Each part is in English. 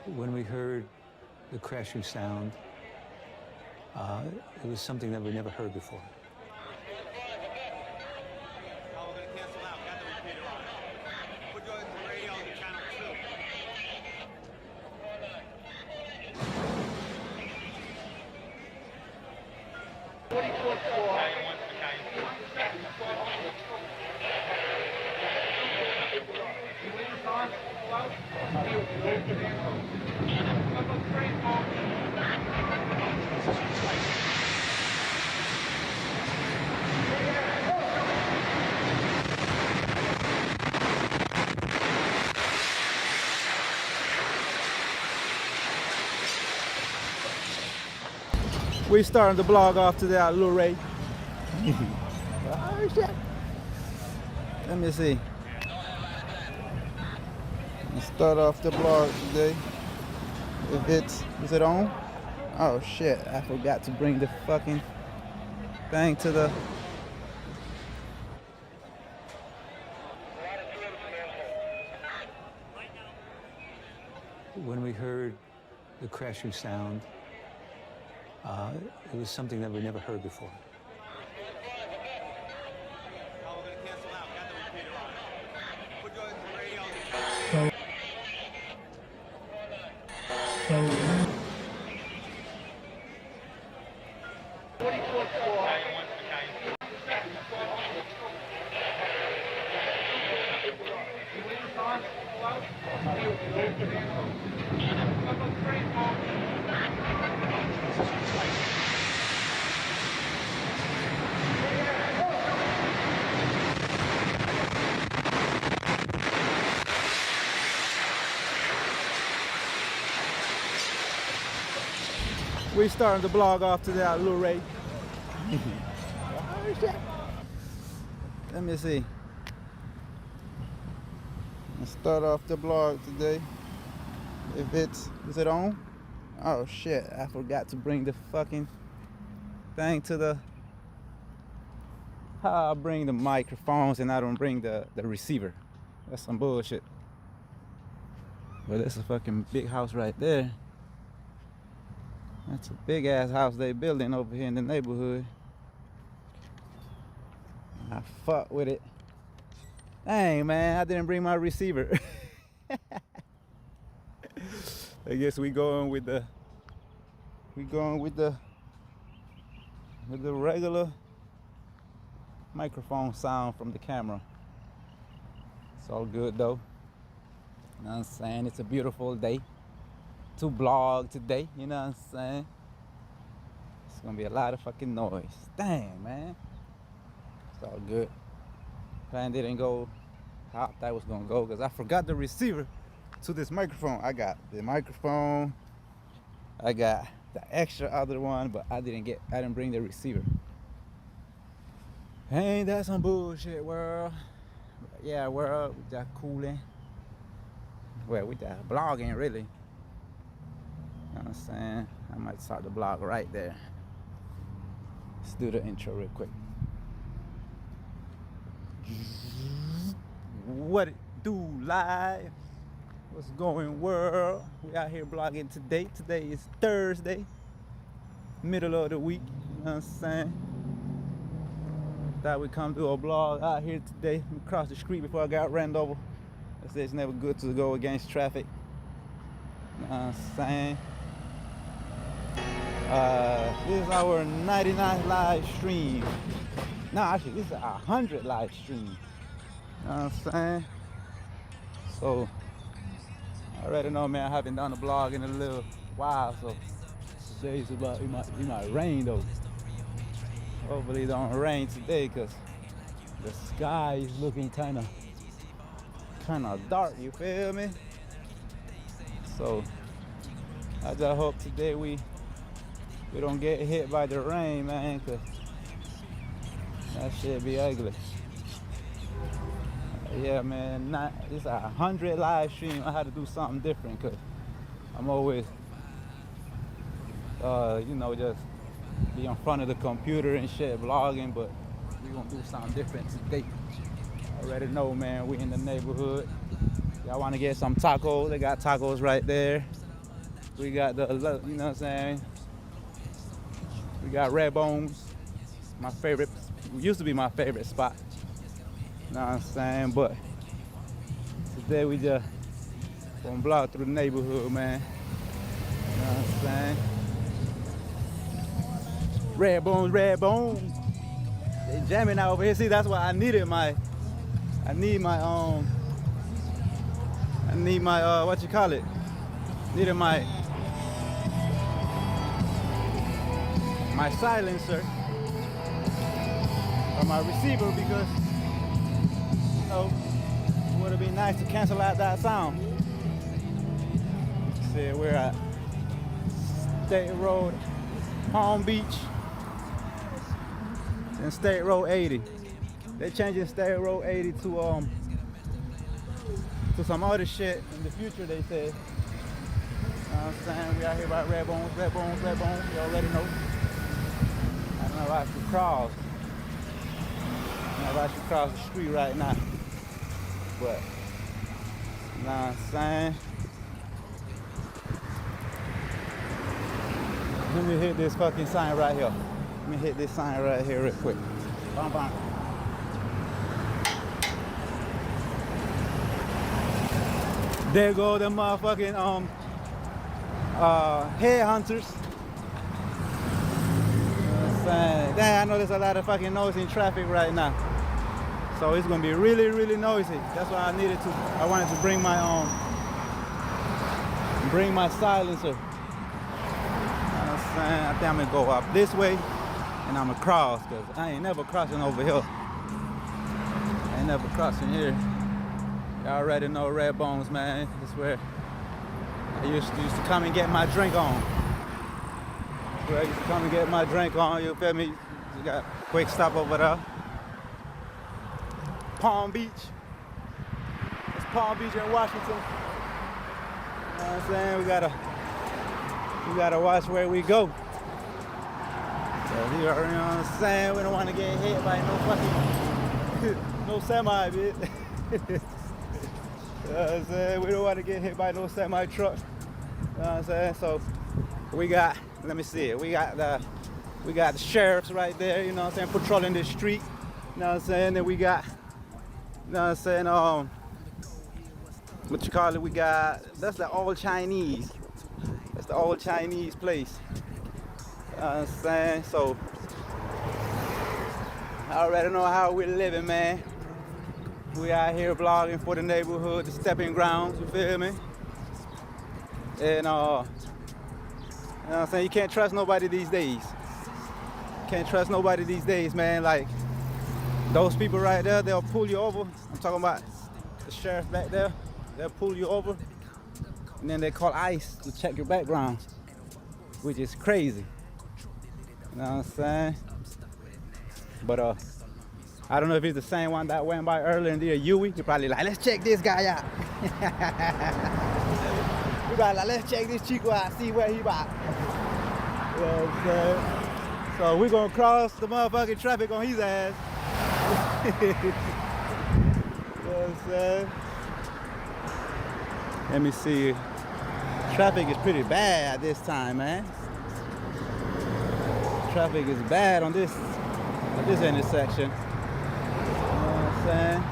When we heard the crashing sound, it was something that we never heard before. Oh, we're gonna cancel out. Got the repeater on. Put your radio on channel 2. 44 Battalion 1 to Battalion 2. We starting the blog off today at Lil Ray. Oh shit. Let me see. Let's start off the blog today. Is it on? Oh shit, I forgot to bring the fucking thing to the When we heard the crashing sound, it was something that we never heard before. Oh, we're gonna cancel out. Got the repeater on. Put your radio on channel 2. 44 Battalion 1 to Battalion 2. We starting the blog off today at Lil Ray. Oh shit. Let me see. Let's start off the blog today. Is it on? Oh shit, I forgot to bring the fucking thing to the I bring the microphones and I don't bring the receiver. That's some bullshit. But that's a fucking big house right there. That's a big ass house they building over here in the neighborhood. I fuck with it. Dang man, I didn't bring my receiver. I guess we going with the regular microphone sound from the camera. It's all good though. You know what I'm saying? It's a beautiful day to blog today, you know what I'm saying? It's gonna be a lot of fucking noise. Damn, man. It's all good. Plan didn't go how I thought it was gonna go because I forgot the receiver to this microphone. I got the microphone, I got the extra other one, but I didn't bring the receiver. Ain't that some bullshit, world? Yeah, world, we just cooling. Well, we just blogging, really. You know what I'm saying? I might start the blog right there. Let's do the intro real quick. What it do live? What's going, world? We out here blogging today. Today is Thursday, middle of the week. You know what I'm saying? Thought we'd come do a blog out here today. Across the street before I got ran over. I said it's never good to go against traffic. You know what I'm saying? This is our 99 live stream. No, actually, this is 100 live stream. You know what I'm saying? So, I already know, man, I haven't done a blog in a little while, so today's about, it might rain though. Hopefully it don't rain today, because the sky is looking kind of dark, you feel me? So, I just hope today we don't get hit by the rain, man, because that shit be ugly. Yeah, man, it's 100 live stream. I had to do something different because I'm always, you know, just be in front of the computer and shit, vlogging, but we gonna do something different today. I already know, man, we in the neighborhood. Y'all wanna get some tacos? They got tacos right there. We got the, you know what I'm saying? We got Red Bones, my favorite, used to be my favorite spot. You know what I'm saying? But today we just gonna block through the neighborhood, man. You know what I'm saying? Red Bones, Red Bones. They jamming out over here. See, that's why I need my what you call it? Needed my silencer or my receiver, because you know it would have been nice to cancel out that sound. See, we're at State Road, Palm Beach, and State Road 80. They're changing State Road 80 to some other shit in the future, they said. You know what I'm saying? We out here by Red Bones, Red Bones, Red Bones. You already know. I don't know if I should cross. I don't know if I should cross the street right now. But, you know what I'm saying? Let me hit this fucking sign right here. Let me hit this sign right here real quick. Bam, bam. There go the motherfucking headhunters. You know what I'm saying? Dang, I know there's a lot of fucking noise in traffic right now. So it's gonna be really, really noisy. That's why I wanted to bring my silencer. You know what I'm saying? I think I'm gonna go up this way and I'm gonna cross, cause I ain't never crossing over here. I ain't never crossing here. Y'all already know Red Bones, man. That's where I used to come and get my drink on. That's where I used to come and get my drink on, you feel me? You got a quick stop over there. Palm Beach. It's Palm Beach in Washington. You know what I'm saying? We gotta watch where we go. So you already know what I'm saying? We don't want to get hit by no fucking no semi, bitch. You know what I'm saying? We don't want to get hit by no semi truck. You know what I'm saying? So we got, let me see it. We got the sheriffs right there, you know what I'm saying, patrolling the street. You know what I'm saying? Then we got, you know what I'm saying, what you call it? We got, that's the old Chinese. That's the old Chinese place. You know what I'm saying? So I already know how we're living, man. We out here vlogging for the neighborhood, the stepping grounds, you feel me? And you know what I'm saying? You can't trust nobody these days. Can't trust nobody these days, man. Like those people right there, they'll pull you over. I'm talking about the sheriff back there. They'll pull you over and then they call ICE to check your background, which is crazy. You know what I'm saying? But I don't know if he's the same one that went by earlier in the year, Yui. You're probably like, let's check this guy out. We're probably like, let's check this Chico out, see where he at. You know what I'm saying? So we're gonna cross the motherfucking traffic on his ass. You know what I'm saying? Let me see. Traffic is pretty bad at this time, man. Traffic is bad on this intersection. Saying,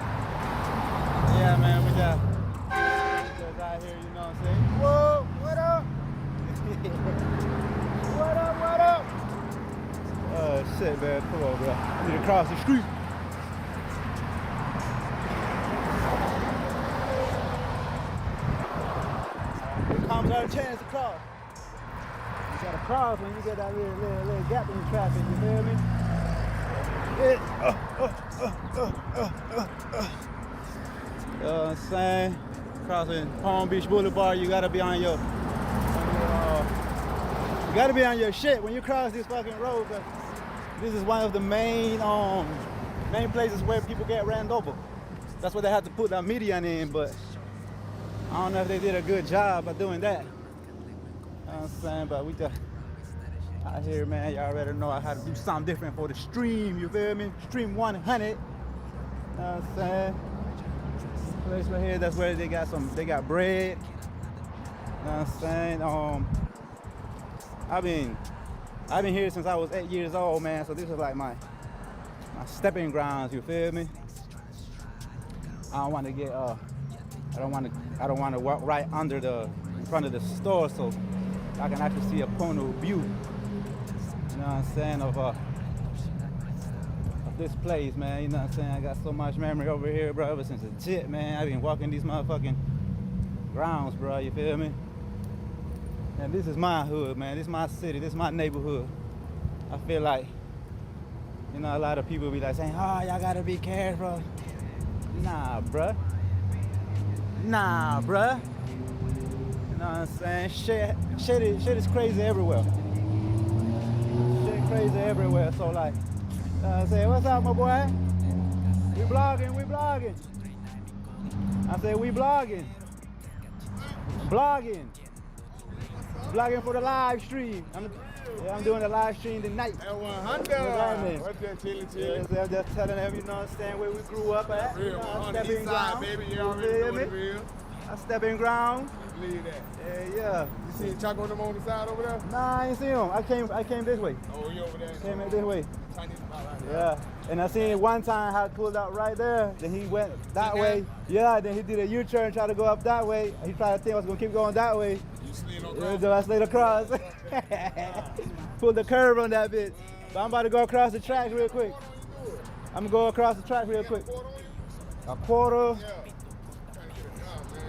yeah, man, we got out here, you know what I'm saying? Whoa, what up? What up? Oh shit, man, come on, bro. I need to cross the street. Here comes our chance to cross. You gotta cross when you get that little gap in the traffic, you feel me? You know what I'm saying? Crossing Palm Beach Boulevard, you gotta be on your shit when you cross this fucking road. This is one of the main places where people get ran over. That's why they have to put that median in, but I don't know if they did a good job of doing that. You know what I'm saying? But we just out here, man, y'all already know I had to do something different for the stream, you feel me? Stream 100. You know what I'm saying? Place right here, that's where they got bread. know what I'm saying? I've been here since I was 8 years old, man. So this is like my stepping grounds. You feel me? I don't want to get I don't want to walk right in front of the store, so I can actually see a point of view. You know what I'm saying, of this place, man. You know what I'm saying? I got so much memory over here, bro. Ever since a jit, man. I've been walking these motherfucking grounds, bro. You feel me? And this is my hood, man. This is my city. This is my neighborhood. I feel like, you know, a lot of people be like saying, "Oh, y'all gotta be careful." Nah, bruh. Nah, bruh. You know what I'm saying? Shit is crazy everywhere. Shit crazy everywhere. So like, I say, what's up, my boy? We blogging. I say, we blogging. Blogging for the live stream. I'm doing the live stream tonight. At 100. What's that, chili? I'm just telling them, you know what I'm saying, where we grew up at. Real, You know, 100 east side, baby. You already know what it is. I stepping ground. Believe that. Yeah. You see Chaco them on the side over there? Nah, I ain't see him. I came this way. Oh, you over there? Came this way. Chinese spot right there. Yeah. And I seen one time how it pulled out right there. Then he went that way. Yeah. Then he did a U-turn, tried to go up that way. He tried to think I was gonna keep going that way. You slid on Yeah, cross? so I slid across. Pulled the curve on that bitch. But I'm about to go across the track real quick. I'm gonna go across the track real quick. A quarter. Yeah. Trying to get a job, man.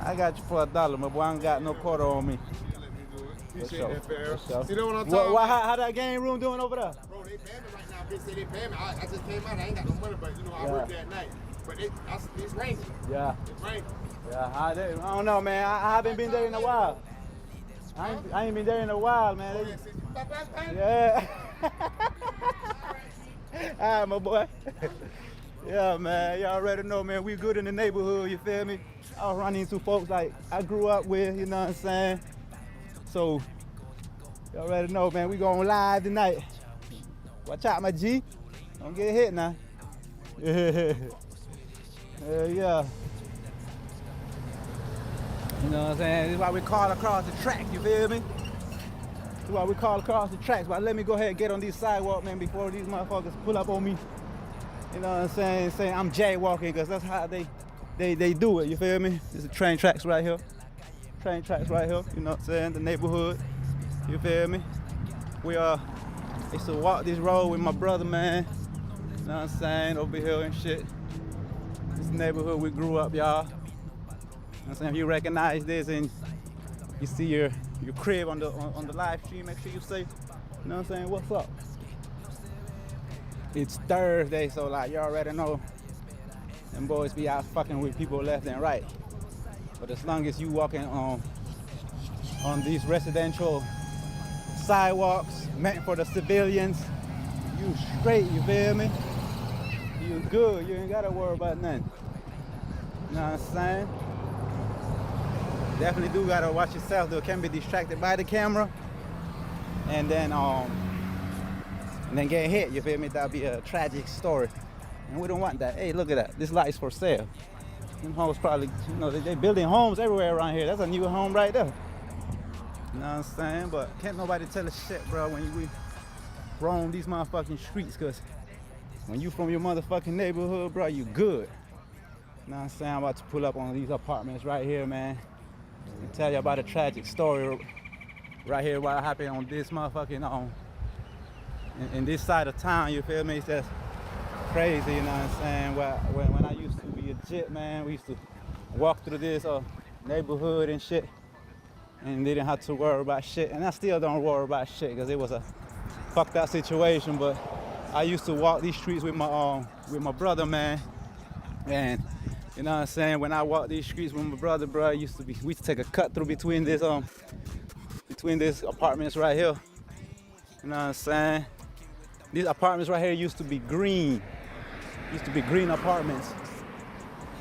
I got you for $1, my boy. I ain't got no quarter on me. You let me do it. Appreciate sure, that, fair. for sure. See that what I'm talking about? How that game room doing over there? Bro, they paying me right now. Bitch say they paying me. I just came out. I ain't got no money, but you know, I work there at night. But it's raining. Yeah. It's raining. Yeah, I don't know, man. I haven't been there in a while. I ain't been there in a while, man. Oh, yeah, since you stopped last time? Yeah. All right, my boy. Yeah, man. Y'all already know, man. We good in the neighborhood, you feel me? I was running into folks like I grew up with, you know what I'm saying? So, y'all already know, man. We going live tonight. Watch out, my G. Don't get hit now. Yeah. You know what I'm saying? This is why we call across the track, you feel me? This is why we call across the tracks. But let me go ahead and get on these sidewalk, man, before these motherfuckers pull up on me. You know what I'm saying? Saying I'm jaywalking, because that's how they do it, you feel me? This is train tracks right here. Train tracks right here, you know what I'm saying? The neighborhood, you feel me? We used to walk this road with my brother, man. You know what I'm saying? Over here and shit. This neighborhood we grew up, y'all. You know what I'm saying? If you recognize this and you see your crib on the live stream, make sure you say, you know what I'm saying, what's up? It's Thursday, so like you already know, them boys be out fucking with people left and right. But as long as you walking on these residential sidewalks meant for the civilians, you straight, you feel me? You good, you ain't gotta worry about nothing. You know what I'm saying? Definitely do gotta watch yourself though. Can't be distracted by the camera and then get hit, you feel me? That'd be a tragic story. And we don't want that. Hey, look at that. This lot is for sale. Them homes probably, you know, they building homes everywhere around here. That's a new home right there. You know what I'm saying? But can't nobody tell us shit, bro, when we roam these motherfucking streets, cause when you from your motherfucking neighborhood, bro, you good. You know what I'm saying? I'm about to pull up on these apartments right here, man, and tell you about a tragic story right here, what happened on this motherfucking, in this side of town, you feel me? It's just crazy, you know what I'm saying? When I used to be a jit, man, we used to walk through this neighborhood and shit, and didn't have to worry about shit. And I still don't worry about shit, because it was a fucked up situation, but I used to walk these streets with my brother, man. And you know what I'm saying, when I walk these streets with my brother, bro, we used to take a cut through between these apartments right here. You know what I'm saying? These apartments right here used to be green. Used to be green apartments. You know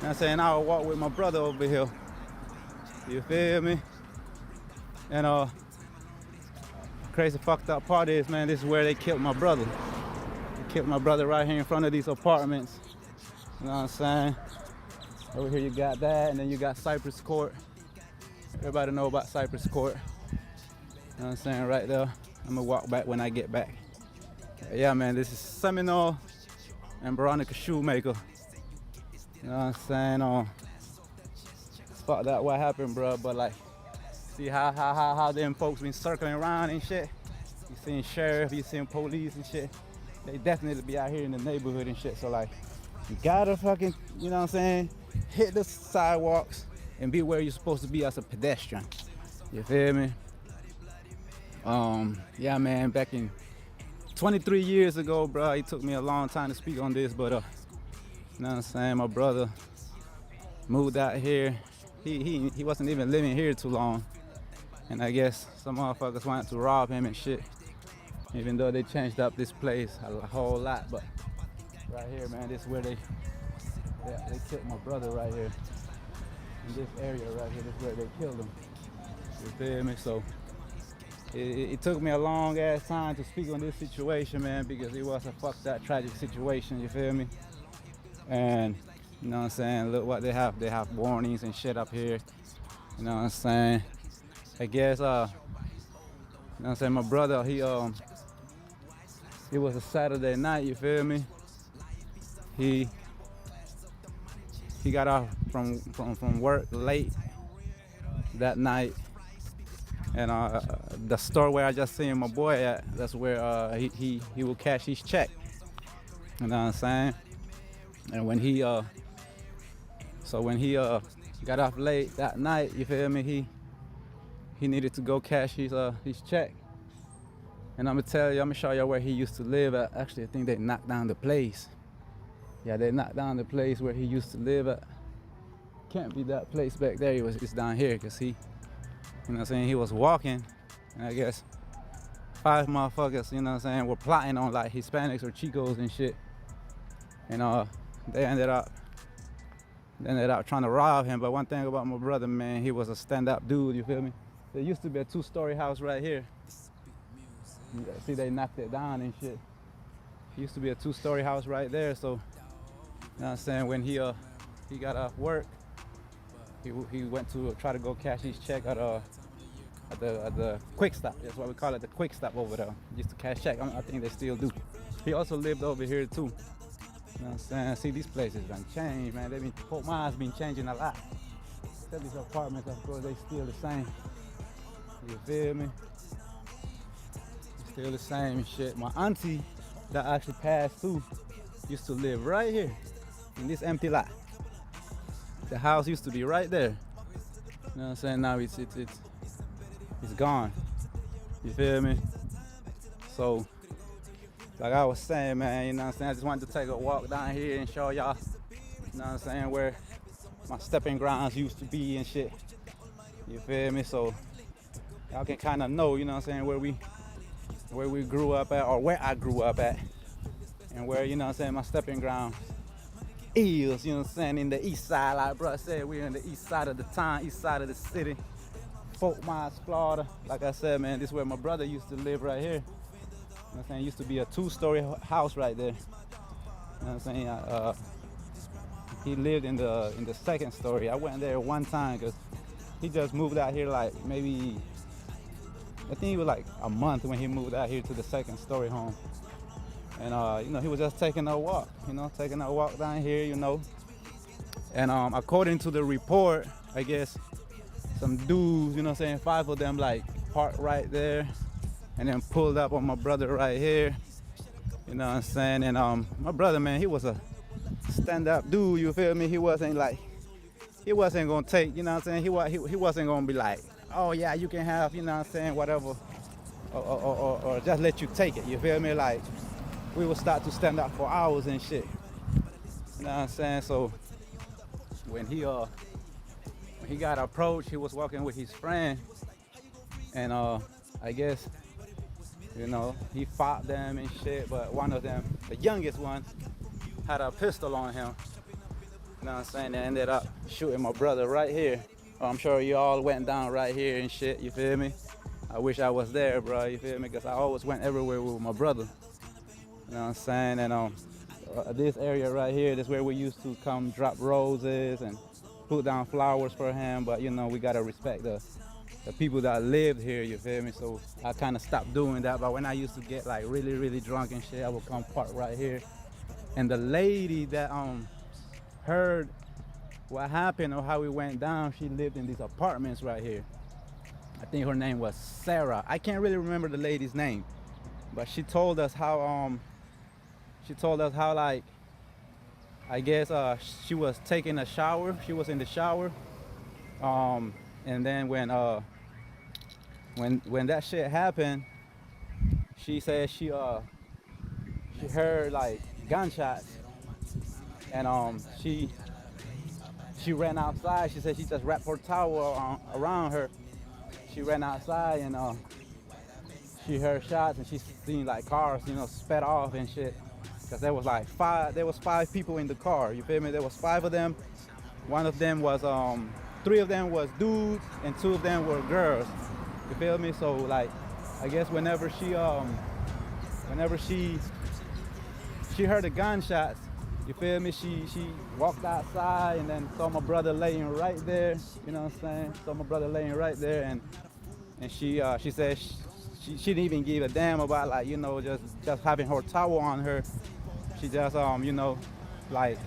what I'm saying? I would walk with my brother over here. You feel me? And crazy fucked up part is, man, this is where they killed my brother. They killed my brother right here in front of these apartments. You know what I'm saying? Over here you got that, and then you got Cypress Court. Everybody know about Cypress Court. You know what I'm saying? Right there. I'm gonna walk back when I get back. Yeah, man, this is Seminole and Veronica Shoemaker. You know what I'm saying? It's fucked up what happened, bro, but like, see how them folks been circling around and shit. You seen sheriff, you seen police and shit. They definitely be out here in the neighborhood and shit. So like, you gotta fucking, you know what I'm saying, hit the sidewalks and be where you're supposed to be as a pedestrian. You feel me? Yeah, man, back in 23 years ago, bro, it took me a long time to speak on this, but you know what I'm saying, my brother moved out here. He wasn't even living here too long, and I guess some motherfuckers wanted to rob him and shit, even though they changed up this place a whole lot. But right here, man, this is where they killed my brother right here. In this area right here, this is where they killed him. You feel me? So it took me a long ass time to speak on this situation, man, because it was a fucked up tragic situation, you feel me? And you know what I'm saying, look what they have warnings and shit up here. You know what I'm saying? I guess you know what I'm saying, my brother, it was a Saturday night, you feel me? He got off from work late that night, and the store where I just seen my boy at, that's where he will cash his check. You know what I'm saying? And when he got off late that night, you feel me, he needed to go cash his check. And I'm gonna show you where he used to live at. Actually, I think they knocked down the place. Yeah, they knocked down the place where he used to live at. Can't be that place back there. It's down here, cause you know what I'm saying, he was walking, and I guess 5 motherfuckers, you know what I'm saying, were plotting on like Hispanics or Chicos and shit. And they ended up trying to rob him. But one thing about my brother, man, he was a stand-up dude, you feel me? There used to be a 2-story house right here. See, they knocked it down and shit. Used to be a 2-story house right there, so you know what I'm saying, when he got off work, he went to try to go cash his check at the quick stop. That's what we call it, the quick stop over there. Used to cash check. I think they still do. He also lived over here too. You know what I'm saying? See, these places done changed, man. Fort Myers been changing a lot. Except these apartments, of course, they still the same. You feel me? Still the same and shit. My auntie that actually passed through used to live right here in this empty lot. The house used to be right there. You know what I'm saying? Now it's gone. You feel me? So, like I was saying, man, you know what I'm saying, I just wanted to take a walk down here and show y'all, you know what I'm saying, where my stepping grounds used to be and shit. You feel me? So y'all can kind of know, you know what I'm saying, where we grew up at, or where I grew up at, and where, you know what I'm saying, my stepping ground is, you know what I'm saying, in the east side. Like bro said, we're in the east side of the town, east side of the city, Fort Myers, Florida. Like I said, man, this is where my brother used to live right here. You know what I'm saying, it used to be a 2-story house right there. You know what I'm saying? He lived in the 2nd story. I went there one time because he just moved out here like maybe, I think it was like a month when he moved out here to the 2nd story home. And you know, he was just taking a walk, down here, you know. And according to the report, I guess some dudes, you know what I'm saying, 5 of them like parked right there and then pulled up on my brother right here. You know what I'm saying? And my brother, man, he was a stand-up dude, you feel me? He wasn't gonna take, you know what I'm saying? He wasn't gonna be like, oh yeah, you can have, you know what I'm saying, whatever, or just let you take it, you feel me? Like, we would start to stand up for hours and shit. You know what I'm saying? So when he got approached, he was walking with his friend, and I guess, you know, he fought them and shit, but one of them, the youngest one, had a pistol on him. You know what I'm saying? They ended up shooting my brother right here. I'm sure you all went down right here and shit, you feel me? I wish I was there, bro, you feel me? Because I always went everywhere with my brother. You know what I'm saying? And this area right here, this is where we used to come drop roses and put down flowers for him, but you know, we gotta respect the people that lived here, you feel me? So I kind of stopped doing that. But when I used to get like really, really drunk and shit, I would come park right here. And the lady that heard what happened or how it went down, she lived in these apartments right here. I think her name was Sarah. I can't really remember the lady's name, but she told us how like, I guess she was taking a shower. She was in the shower, and then when that shit happened, she said she heard like gunshots, and she ran outside. She said she just wrapped her towel around her. She ran outside and she heard shots, and she seen like cars, you know, sped off and shit. Cause there was five people in the car. You feel me? There was 5 of them. One of them was 3 of them was dudes, and 2 of them were girls. You feel me? So like, I guess whenever she heard the gunshots, you feel me? She walked outside and then saw my brother laying right there. You know what I'm saying? Saw my brother laying right there, and she said she didn't even give a damn about, like, you know, just having her towel on her. She just you know, like,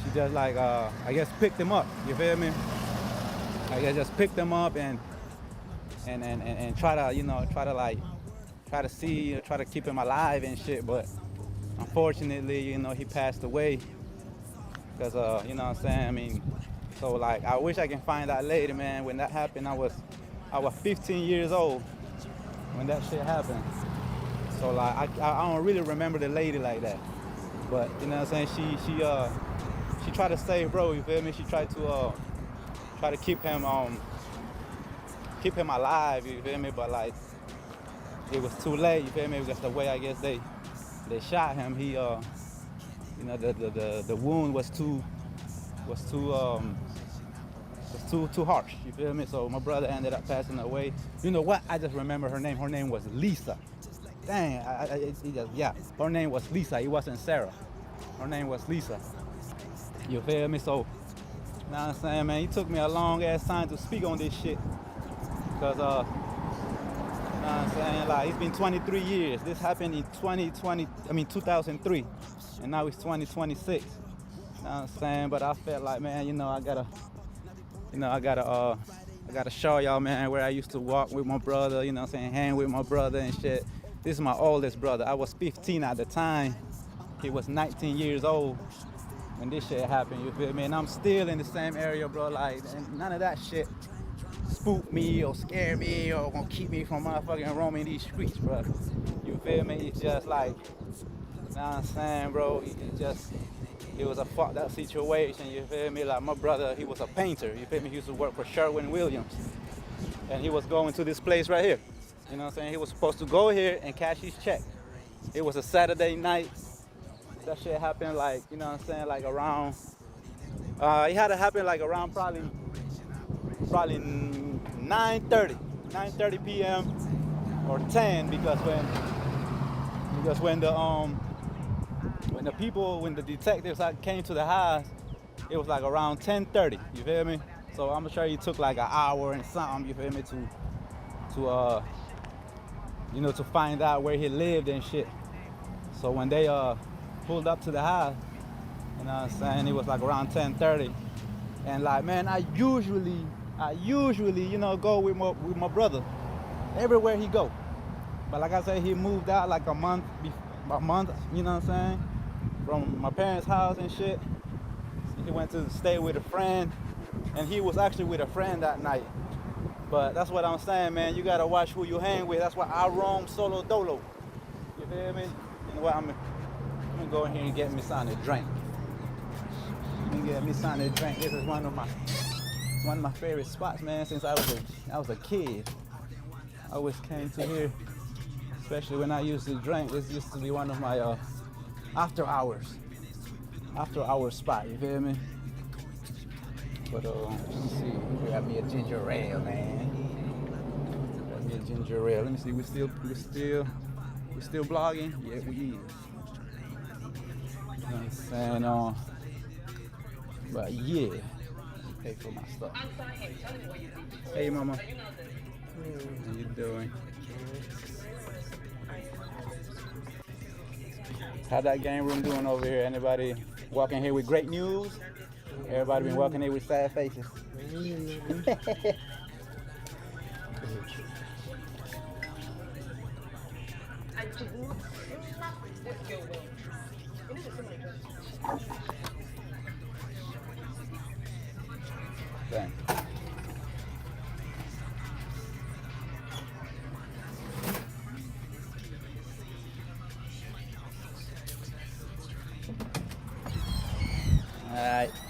she just like I guess picked him up. You feel me? I guess just picked him up and try to, you know, try to see, try to keep him alive and shit. But unfortunately, you know, he passed away. Cause you know what I'm saying? I mean, so like, I wish I can find that lady, man. When that happened, I was 15 years old when that shit happened. So like, I don't really remember the lady like that. But you know what I'm saying? She tried to save bro. You feel me? She tried to keep him alive. You feel me? But like, it was too late. You feel me? Because the way, I guess, they shot him, he you know, the wound was too harsh. You feel me? So my brother ended up passing away. You know what? I just remember her name. Her name was Lisa. Dang, yeah. Her name was Lisa. It wasn't Sarah. Her name was Lisa. You feel me? So, you know what I'm saying, man? It took me a long ass time to speak on this shit. Cause you know what I'm saying? Like, it's been 23 years. This happened in 2003. And now it's 2026. You know what I'm saying? But I felt like, man, you know, I gotta show y'all, man, where I used to walk with my brother, you know what I'm saying, hang with my brother and shit. This is my oldest brother. I was 15 at the time. He was 19 years old when this shit happened, you feel me? And I'm still in the same area, bro. Like, none of that shit spook me or scare me or gonna keep me from motherfucking roaming these streets, bro. You feel me? It's just like, you know what I'm saying, bro? It was a fucked up situation, you feel me? Like, my brother, he was a painter, you feel me? He used to work for Sherwin-Williams. And he was going to this place right here. You know what I'm saying? He was supposed to go here and cash his check. It was a Saturday night. That shit happened, like, you know what I'm saying, like around, it had to happen like around probably 9:30 p.m. or 10, because when the detectives came to the house, it was like around 10:30. You feel me? So I'm sure it took like an hour and something. You feel me? To you know, to find out where he lived and shit. So when they pulled up to the house, you know what I'm saying, it was like around 10:30. And like, man, I usually, you know, go with my brother everywhere he go. But like I said, he moved out like a month, you know what I'm saying, from my parents' house and shit. He went to stay with a friend, and he was actually with a friend that night. But that's what I'm saying, man. You gotta watch who you hang with. That's why I roam solo dolo. You feel me? You know what? I'm gonna go in here and get me something to drink. Let me get me something to drink. This is one of my favorite spots, man. Since I was a kid, I always came to here, especially when I used to drink. This used to be one of my after hours spot. You feel me? But let's see, we got me a ginger ale, man. Got me a ginger ale. Let me see, we still vlogging? Yeah, we is. You know what I'm saying? But yeah, pay for my stuff. Hey, mama. How you doing? How that game room doing over here? Anybody walking here with great news? Everybody been walking here with sad faces. Dang.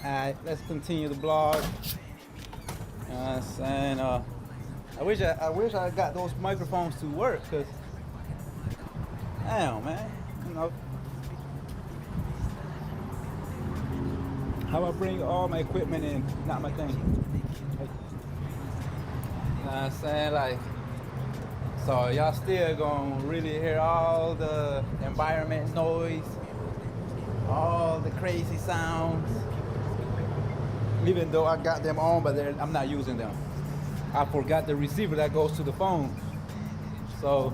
Alright, let's continue the blog. You know what I'm saying? I wish I got those microphones to work, cause damn, man, you know. How I bring all my equipment in, not my thing. Like, you know what I'm saying? Like, so y'all still gonna really hear all the environment noise, all the crazy sounds, even though I got them on, but I'm not using them. I forgot the receiver that goes to the phone. So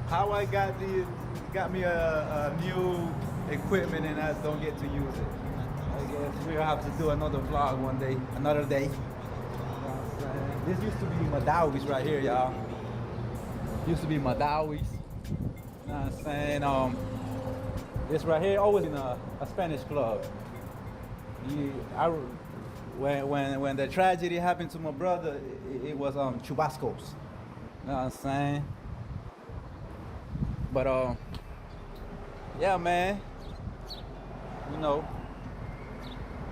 how I got me a new equipment and I don't get to use it. I guess we'll have to do another vlog one day, another day. You know what I'm saying? This used to be Madawi's right here, y'all. Used to be Madawi's. You know what I'm saying? This right here always in a Spanish club. When the tragedy happened to my brother, it was Chubascos. You know what I'm saying? But yeah, man. You know,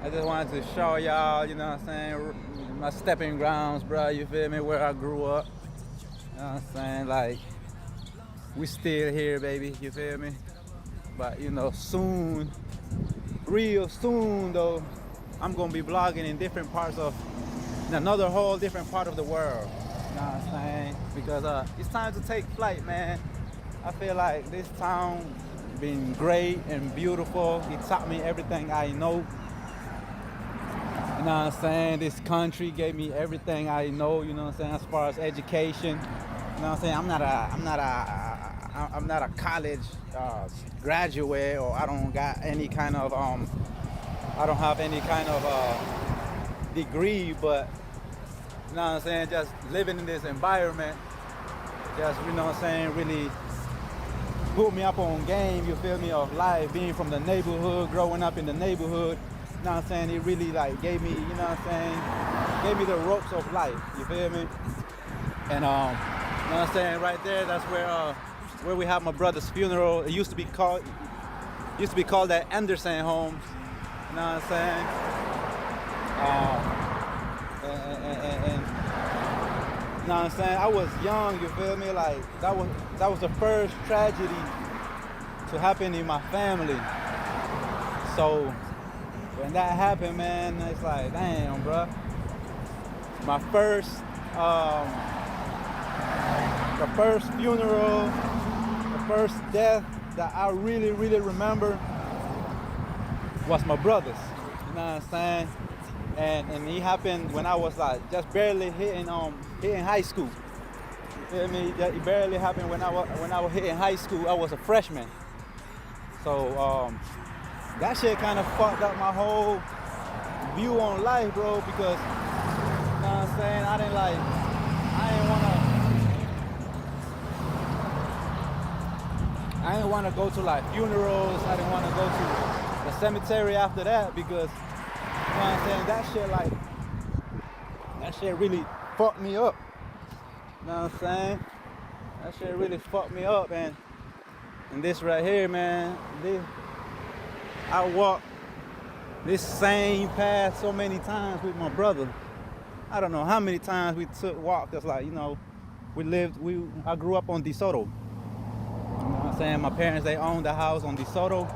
I just wanted to show y'all, you know what I'm saying, my stepping grounds, bro, you feel me, where I grew up. You know what I'm saying? Like, we still here, baby, you feel me? But, you know, soon, real soon, though, I'm going to be vlogging in different parts of, in another whole different part of the world. You know what I'm saying? Because it's time to take flight, man. I feel like this town been great and beautiful. It taught me everything I know. You know what I'm saying? This country gave me everything I know, you know what I'm saying, as far as education. You know what I'm saying? I'm not a college graduate, or I don't got any kind of I don't have any kind of degree, but you know what I'm saying, just living in this environment, just, you know what I'm saying, really put me up on game, you feel me, of life, being from the neighborhood, growing up in the neighborhood. You know what I'm saying? It really like gave me, you know what I'm saying, gave me the ropes of life, you feel me? And you know what I'm saying, right there, that's where we have my brother's funeral. It used to be called that Anderson Homes. You know what I'm saying? And you know what I'm saying? I was young, you feel me? Like that was the first tragedy to happen in my family. So when that happened, man, it's like, damn, bro. My first the first funeral, the first death that I really, really remember was my brother's. You know what I'm saying? And he happened when I was like just barely hitting high school. You feel me? It barely happened when I was hitting high school. I was a freshman. So that shit kind of fucked up my whole view on life, bro, because you know what I'm saying? I didn't want to go to like funerals. I didn't want to go to the cemetery after that, because you know what I'm saying, that shit really fucked me up. You know what I'm saying? That shit really fucked me up. And this right here, man, I walked this same path so many times with my brother. I don't know how many times we took walks. Just like, you know, I grew up on DeSoto. You know what I'm saying? My parents, they owned the house on DeSoto,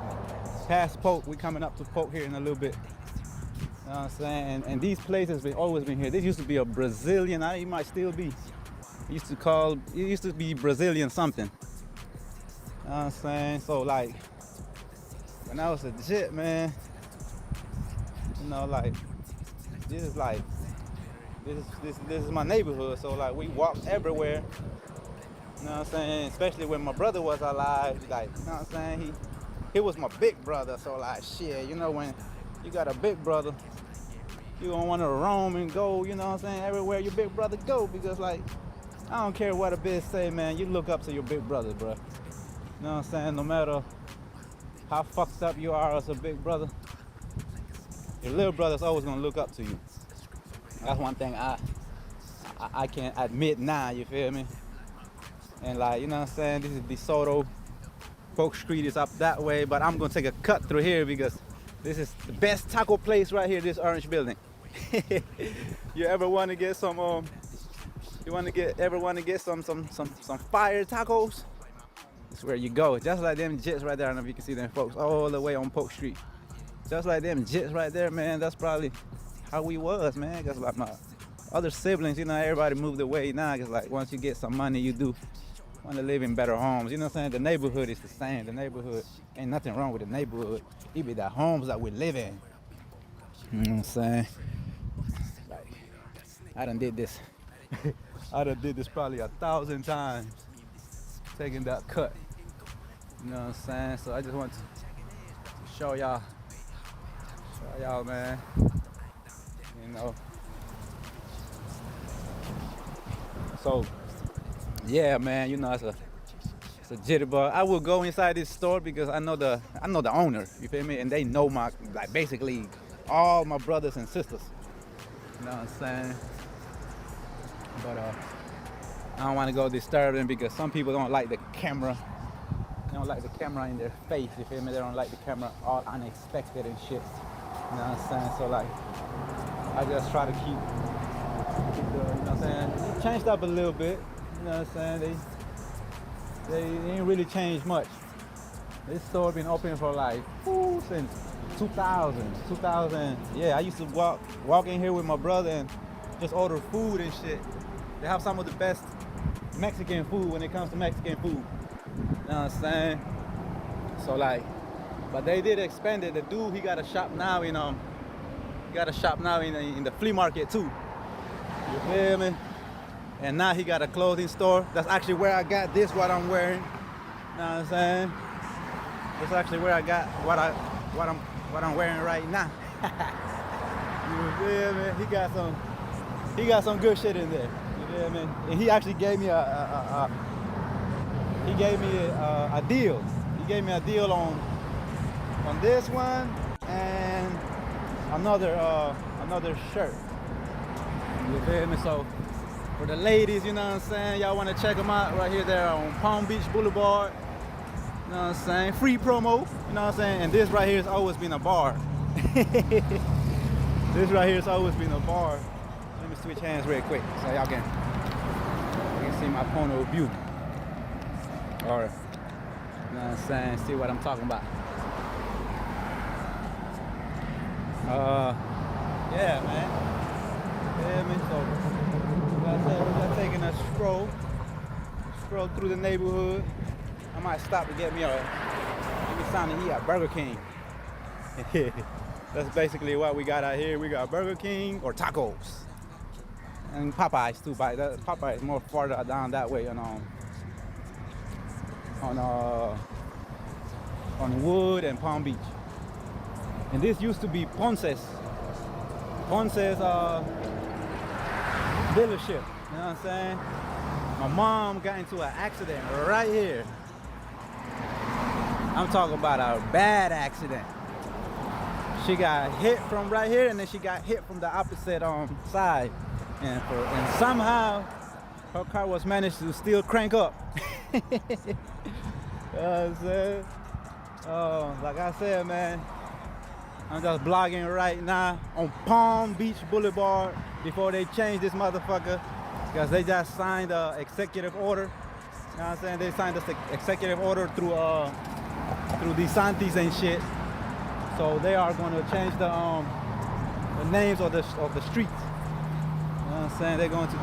past Polk. We coming up to Polk here in a little bit. You know what I'm saying? And these places have always been here. This used to be a Brazilian, it might still be. It used to be Brazilian something. You know what I'm saying? So like, when I was a jit, man, you You know, like this is like this is my neighborhood. So like we walk everywhere. You know what I'm saying? Especially when my brother was alive. Like, you know what I'm saying? He was my big brother. So like shit, you know, when you got a big brother, you don't want to roam and go, you know what I'm saying, everywhere your big brother go, because like I don't care what a bitch say, man, you look up to your big brother, bro. You know what I'm saying? No matter how fucked up you are as a big brother, your little brother's always gonna look up to you. That's one thing I can admit now, you feel me? And like, you know what I'm saying, this is DeSoto. Polk Street is up that way, but I'm gonna take a cut through here because this is the best taco place right here, this orange building. You ever want to get some ever want to get some fire tacos? That's where you go. Just like them jits right there. I don't know if you can see them folks all the way on Polk Street. Just like them jits right there, man. That's probably how we was, man. Cause like my other siblings, you know, everybody moved away now. Cause like once you get some money, you do want to live in better homes. You know what I'm saying? The neighborhood is the same. The neighborhood, ain't nothing wrong with the neighborhood. It be the homes that we live in. You know what I'm saying? Like, I done did this. I done did this probably 1,000 times, taking that cut. You know what I'm saying? So I just want to show y'all, man. You know. So yeah, man. You know, it's a jitterbug. I will go inside this store because I know the owner. You feel me? And they know my, like, basically all my brothers and sisters. You know what I'm saying? But I don't want to go disturb them because some people don't like the camera. They don't like the camera in their face, you feel me? They don't like the camera all unexpected and shit. You know what I'm saying? So like, I just try to keep the, you know what I'm saying? It changed up a little bit. You know what I'm saying? They ain't really changed much. This store been open for like since 2000. Yeah, I used to walk in here with my brother and just order food and shit. They have some of the best Mexican food when it comes to Mexican food. You know what I'm saying? So like, but they did expand it. The dude, he got a shop now in the flea market too. You feel me? And now he got a clothing store. That's actually where I got this, what I'm wearing. You know what I'm saying? That's actually where I got what I'm wearing right now. You feel me? He got some good shit in there. You feel me? And he actually gave me a deal. He gave me a deal on this one and another shirt. You feel me? So for the ladies, you know what I'm saying, y'all want to check them out right here there on Palm Beach Boulevard. You know what I'm saying? Free promo. You know what I'm saying? And this right here has always been a bar. This right here has always been a bar. Let me switch hands real quick so y'all can see my point of view. Or, you know what I'm saying? See what I'm talking about. Yeah, man. Yeah, man. So, like I said, we're just taking a stroll through the neighborhood. I might stop to get me something to eat at Burger King. That's basically what we got out here. We got Burger King or tacos. And Popeyes too, but Popeyes is more farther down that way on Wood and Palm Beach. And this used to be Ponce's dealership. You know what I'm saying? My mom got into an accident right here. I'm talking about a bad accident. She got hit from right here, and then she got hit from the opposite side. And somehow her car was managed to still crank up. You know what I'm saying? Like I said, man, I'm just blogging right now on Palm Beach Boulevard before they change this motherfucker, because they just signed an executive order. You know what I'm saying? They signed this executive order through DeSantis and shit. So they are going to change the names of the streets. You know what I'm saying? They're going to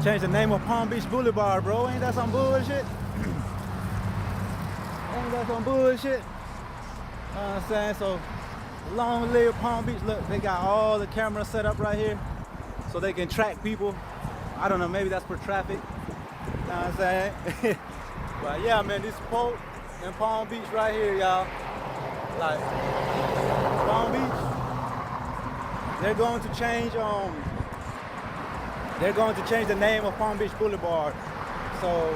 change the name of Palm Beach Boulevard, bro. Ain't that some bullshit? Ain't that some bullshit? You know what I'm saying? So Long live Palm Beach. Look, they got all the cameras set up right here so they can track people. I don't know, maybe that's for traffic. You know what I'm saying? But yeah, man, this pole in Palm Beach right here, y'all. Like, Palm Beach, they're going to change the name of Palm Beach Boulevard. So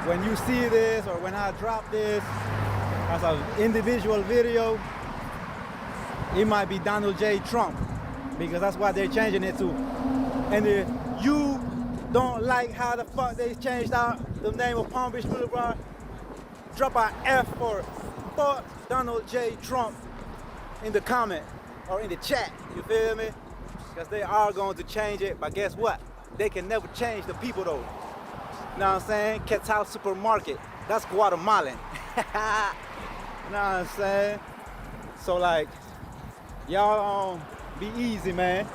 when you see this or when I drop this as an individual video, it might be Donald J. Trump, because that's what they're changing it to. And if you don't like how the fuck they changed out the name of Palm Beach Boulevard, drop an F for fuck Donald J. Trump in the comment or in the chat, you feel me? Because they are going to change it, but guess what? They can never change the people though. You know what I'm saying? Quetzal Supermarket, that's Guatemalan. You know what I'm saying? So like, y'all be easy, man. You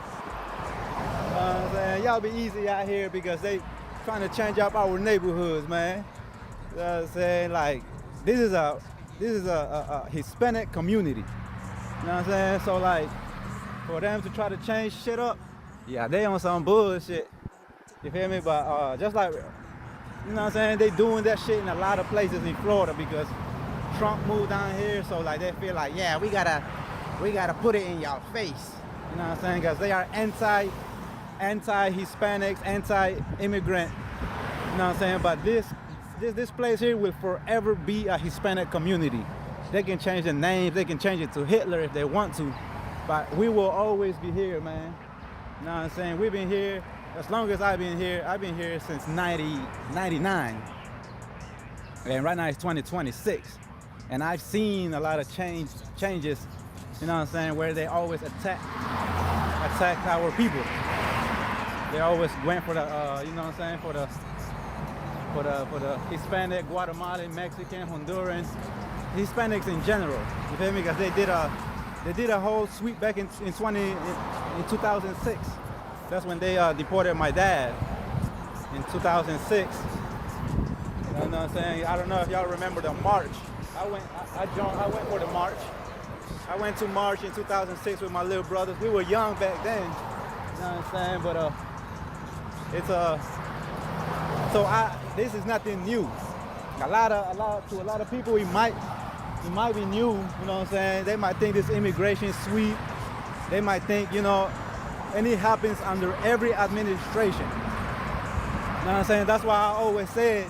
know what I'm saying? Y'all be easy out here because they trying to change up our neighborhoods, man. You know what I'm saying? Like, this is a Hispanic community. You know what I'm saying? So like, for them to try to change shit up, yeah, they on some bullshit. You feel me? But just like, you know what I'm saying, they doing that shit in a lot of places in Florida because Trump moved down here, so like they feel like, yeah, we gotta put it in y'all face. You know what I'm saying? Because they are anti-Hispanics, anti-immigrant. You know what I'm saying? But this place here will forever be a Hispanic community. They can change the names, they can change it to Hitler if they want to, but we will always be here, man. You know what I'm saying? We've been here as long as I've been here. I've been here since 99, and right now it's 2026, and I've seen a lot of changes. You know what I'm saying? Where they always attack our people. They always went for the, you know what I'm saying, for the Hispanic, Guatemalan, Mexican, Honduran, Hispanics in general. You feel me? Because they did a whole sweep back in 2006. That's when they deported my dad in 2006. You know what I'm saying? I don't know if y'all remember the march. I went for the march. I went to march in 2006 with my little brothers. We were young back then. You know what I'm saying? But this is nothing new. To a lot of people, it might be new. You know what I'm saying? They might think this immigration sweep. They might think, you know, and it happens under every administration. You know what I'm saying? That's why I always said,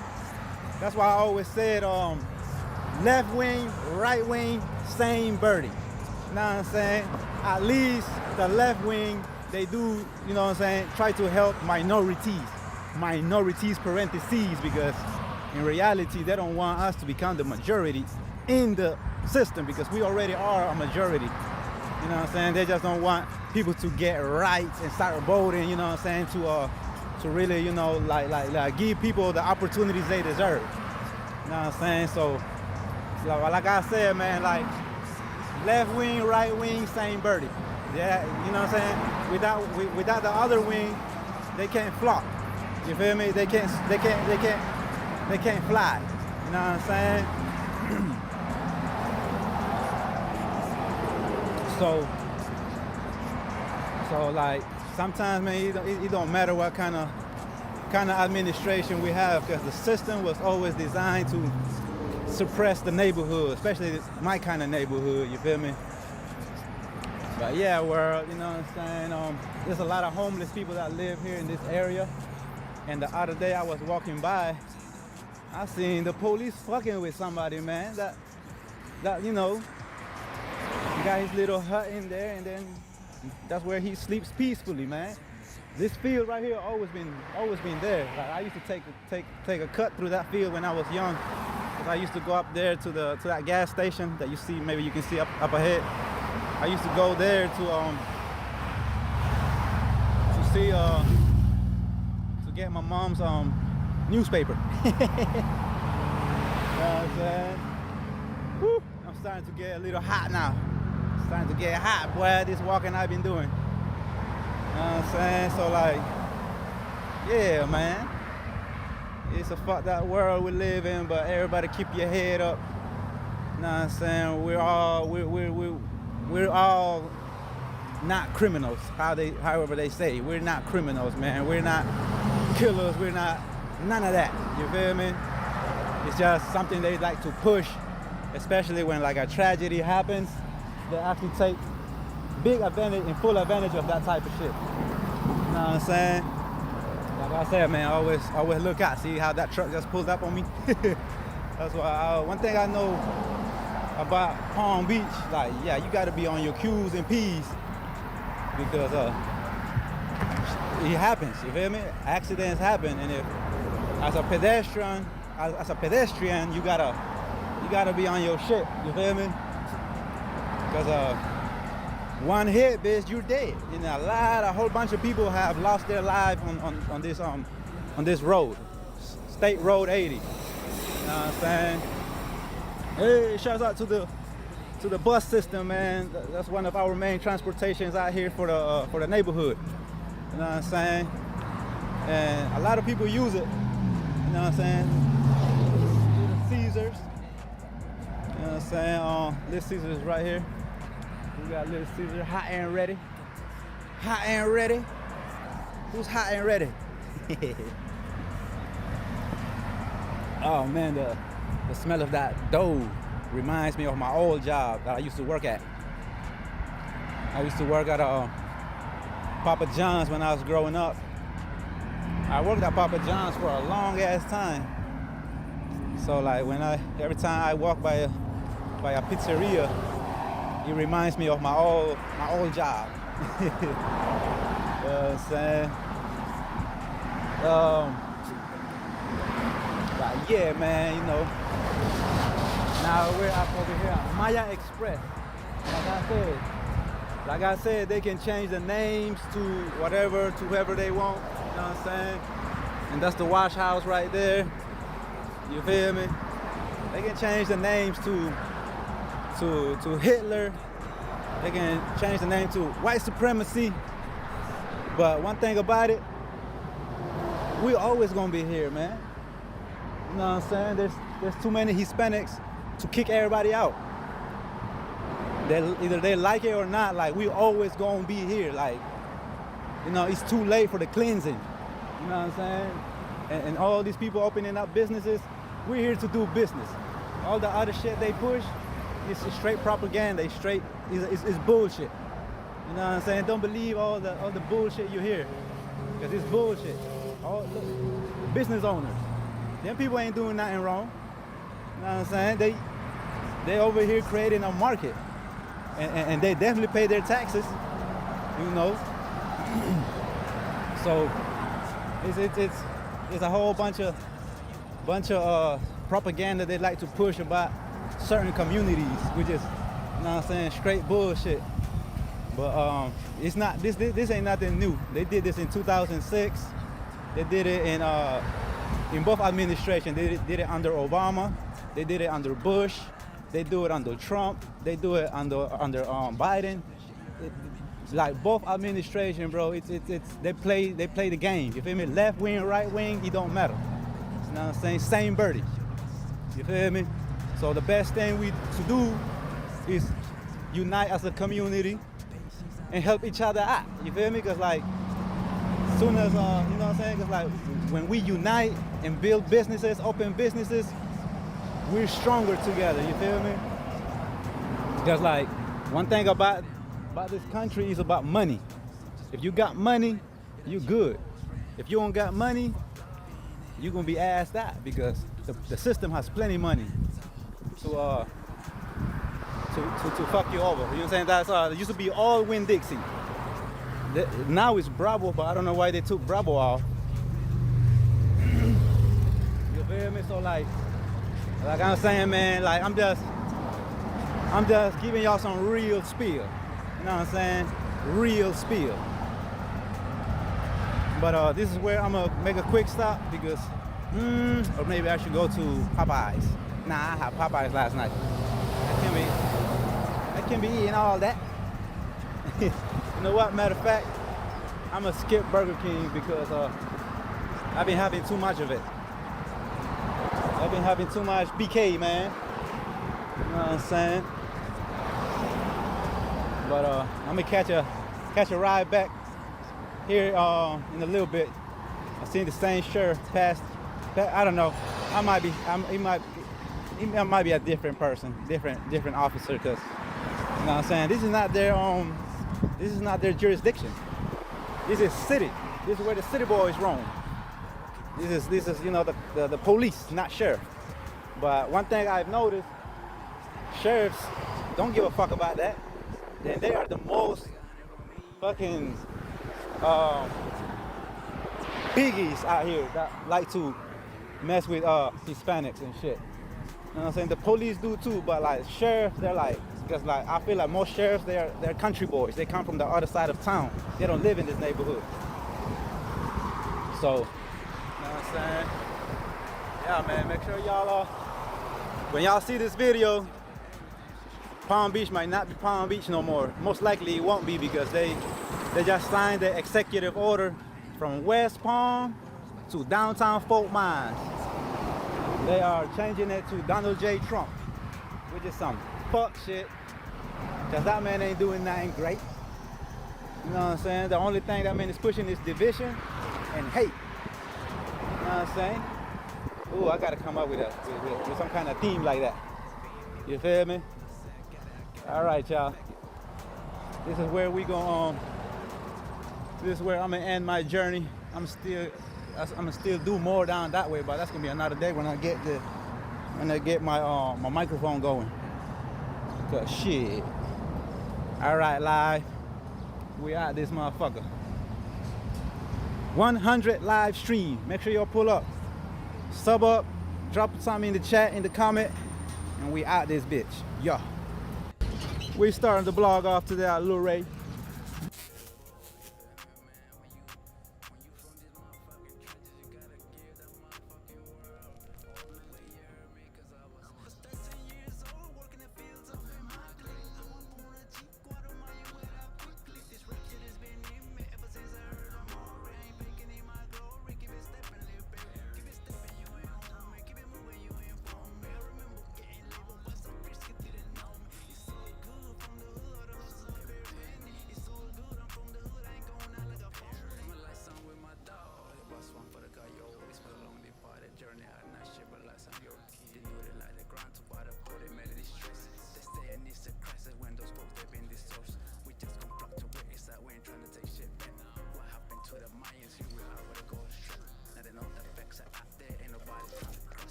left wing, right wing, same birdie. You know what I'm saying? At least the left wing, they do, you know what I'm saying, try to help minorities parentheses, because in reality, they don't want us to become the majority in the system, because we already are a majority. You know what I'm saying? They just don't want people to get rights and start voting, you know what I'm saying, to really, you know, like give people the opportunities they deserve. You know what I'm saying? So like I said, man, like left wing, right wing, same birdie. Yeah, you know what I'm saying? Without the other wing, they can't flop. You feel me? They can't fly. You know what I'm saying? So like sometimes, man, it don't matter what kind of administration we have, because the system was always designed to suppress the neighborhood, especially my kind of neighborhood. You feel me? But yeah, world, you know what I'm saying? There's a lot of homeless people that live here in this area. And the other day I was walking by, I seen the police fucking with somebody, man. That you know, he got his little hut in there, and then that's where he sleeps peacefully, man. This field right here always been there. Like, I used to take a cut through that field when I was young. I used to go up there to that gas station that you see, maybe you can see up ahead. I used to go there to get my mom's newspaper. You know what I'm saying? Woo, I'm starting to get a little hot now. It's starting to get hot, boy, this walking I've been doing. You know what I'm saying? So like, yeah, man. It's a fucked up world we live in, but everybody keep your head up. You know what I'm saying? we're all not criminals. However they say, we're not criminals, man. We're not killers. We're not none of that. You feel me? It's just something they like to push, especially when like a tragedy happens. They actually take big advantage and full advantage of that type of shit. You know what I'm saying? Like I said, man, always look out. See how that truck just pulled up on me? That's why one thing I know about Palm Beach, like, yeah, you gotta be on your Q's and P's because it happens, you feel me? Accidents happen, and if as a pedestrian, you gotta be on your shit, you feel me? Because one hit, bitch, you're dead. You know, a whole bunch of people have lost their life on this road, State Road 80. You know what I'm saying? Hey, shouts out to the bus system, man. That's one of our main transportations out here for the neighborhood. You know what I'm saying? And a lot of people use it. You know what I'm saying? Little Caesars. You know what I'm saying? Little Caesars right here. We got Little Caesar, hot and ready. Hot and ready. Who's hot and ready? Oh man, the smell of that dough reminds me of my old job that I used to work at. I used to work at Papa John's when I was growing up. I worked at Papa John's for a long ass time. So like every time I walk by a pizzeria, it reminds me of my old job. You know what I'm saying? But yeah, man, you know. Now we're up over here at Maya Express. Like I said, they can change the names to whatever, to whoever they want. You know what I'm saying? And that's the wash house right there. You feel me? They can change the names to Hitler. They can change the name to white supremacy. But one thing about it, we always gonna be here, man. You know what I'm saying? There's too many Hispanics to kick everybody out. Either they like it or not, like we always gonna be here. Like, you know, it's too late for the cleansing. You know what I'm saying? And all these people opening up businesses, we're here to do business. All the other shit they push, it's straight propaganda. It's bullshit. You know what I'm saying? Don't believe all the bullshit you hear, because it's bullshit. All the business owners, them people ain't doing nothing wrong. You know what I'm saying? They over here creating a market, and they definitely pay their taxes. You know. So it's a whole bunch of propaganda they like to push about certain communities, which is, you know what I'm saying, straight bullshit. But it's not, this ain't nothing new. They did this in 2006. They did it in both administrations. They did it under Obama. They did it under Bush. They do it under Trump. They do it under Biden. Like both administration, bro. They play the game. You feel me? Left wing, right wing, it don't matter. You know what I'm saying? Same birdie. You feel me? So the best thing to do is unite as a community and help each other out. You feel me? Because like, as soon as, you know what I'm saying? Because like, when we unite and build businesses, open businesses, we're stronger together. You feel me? Because like, one thing about this country is about money. If you got money, you good. If you don't got money, you're gonna be assed out, because the system has plenty money to fuck you over. You know what I'm saying? That's it used to be all Winn-Dixie. Now it's Bravo, but I don't know why they took Bravo off. You feel me? So like I'm saying, man, like I'm just giving y'all some real spiel. You know what I'm saying? Real spiel. But this is where I'm gonna make a quick stop, because or maybe I should go to Popeyes. Nah, I had Popeyes last night. I can't be eating all that. You know what? Matter of fact, I'm gonna skip Burger King, because I've been having too much of it. I've been having too much BK, man. You know what I'm saying? But I'm gonna catch a ride back here in a little bit. I seen the same sheriff pass. I don't know. He might be a different person, different officer. Cause you know what I'm saying. This is not their jurisdiction. This is city. This is where the city boys roam. This is you know the police, not sheriff. But one thing I've noticed, sheriffs don't give a fuck about that. Then they are the most fucking biggies out here that like to mess with Hispanics and shit. You know what I'm saying? The police do too, but like sheriffs, they're like, because like I feel like most sheriffs, they're country boys. They come from the other side of town. They don't live in this neighborhood. So, you know what I'm saying? Yeah, man, make sure y'all when y'all see this video, Palm Beach might not be Palm Beach no more. Most likely it won't be because they just signed the executive order from West Palm to downtown Fort Myers. They are changing it to Donald J. Trump, which is some fuck shit. Cause that man ain't doing nothing great. You know what I'm saying? The only thing that man is pushing is division and hate. You know what I'm saying? Ooh, I gotta come up with some kind of theme like that. You feel me? All right, y'all. This is where we go. This is where I'm gonna end my journey. I'm gonna still do more down that way, but that's gonna be another day when I get my my microphone going. Cause shit. All right, live. We out this motherfucker. 100 live stream. Make sure y'all pull up, sub up, drop something in the chat, in the comment, and we out this bitch. Yeah. We starting the blog off today at Lil Ray.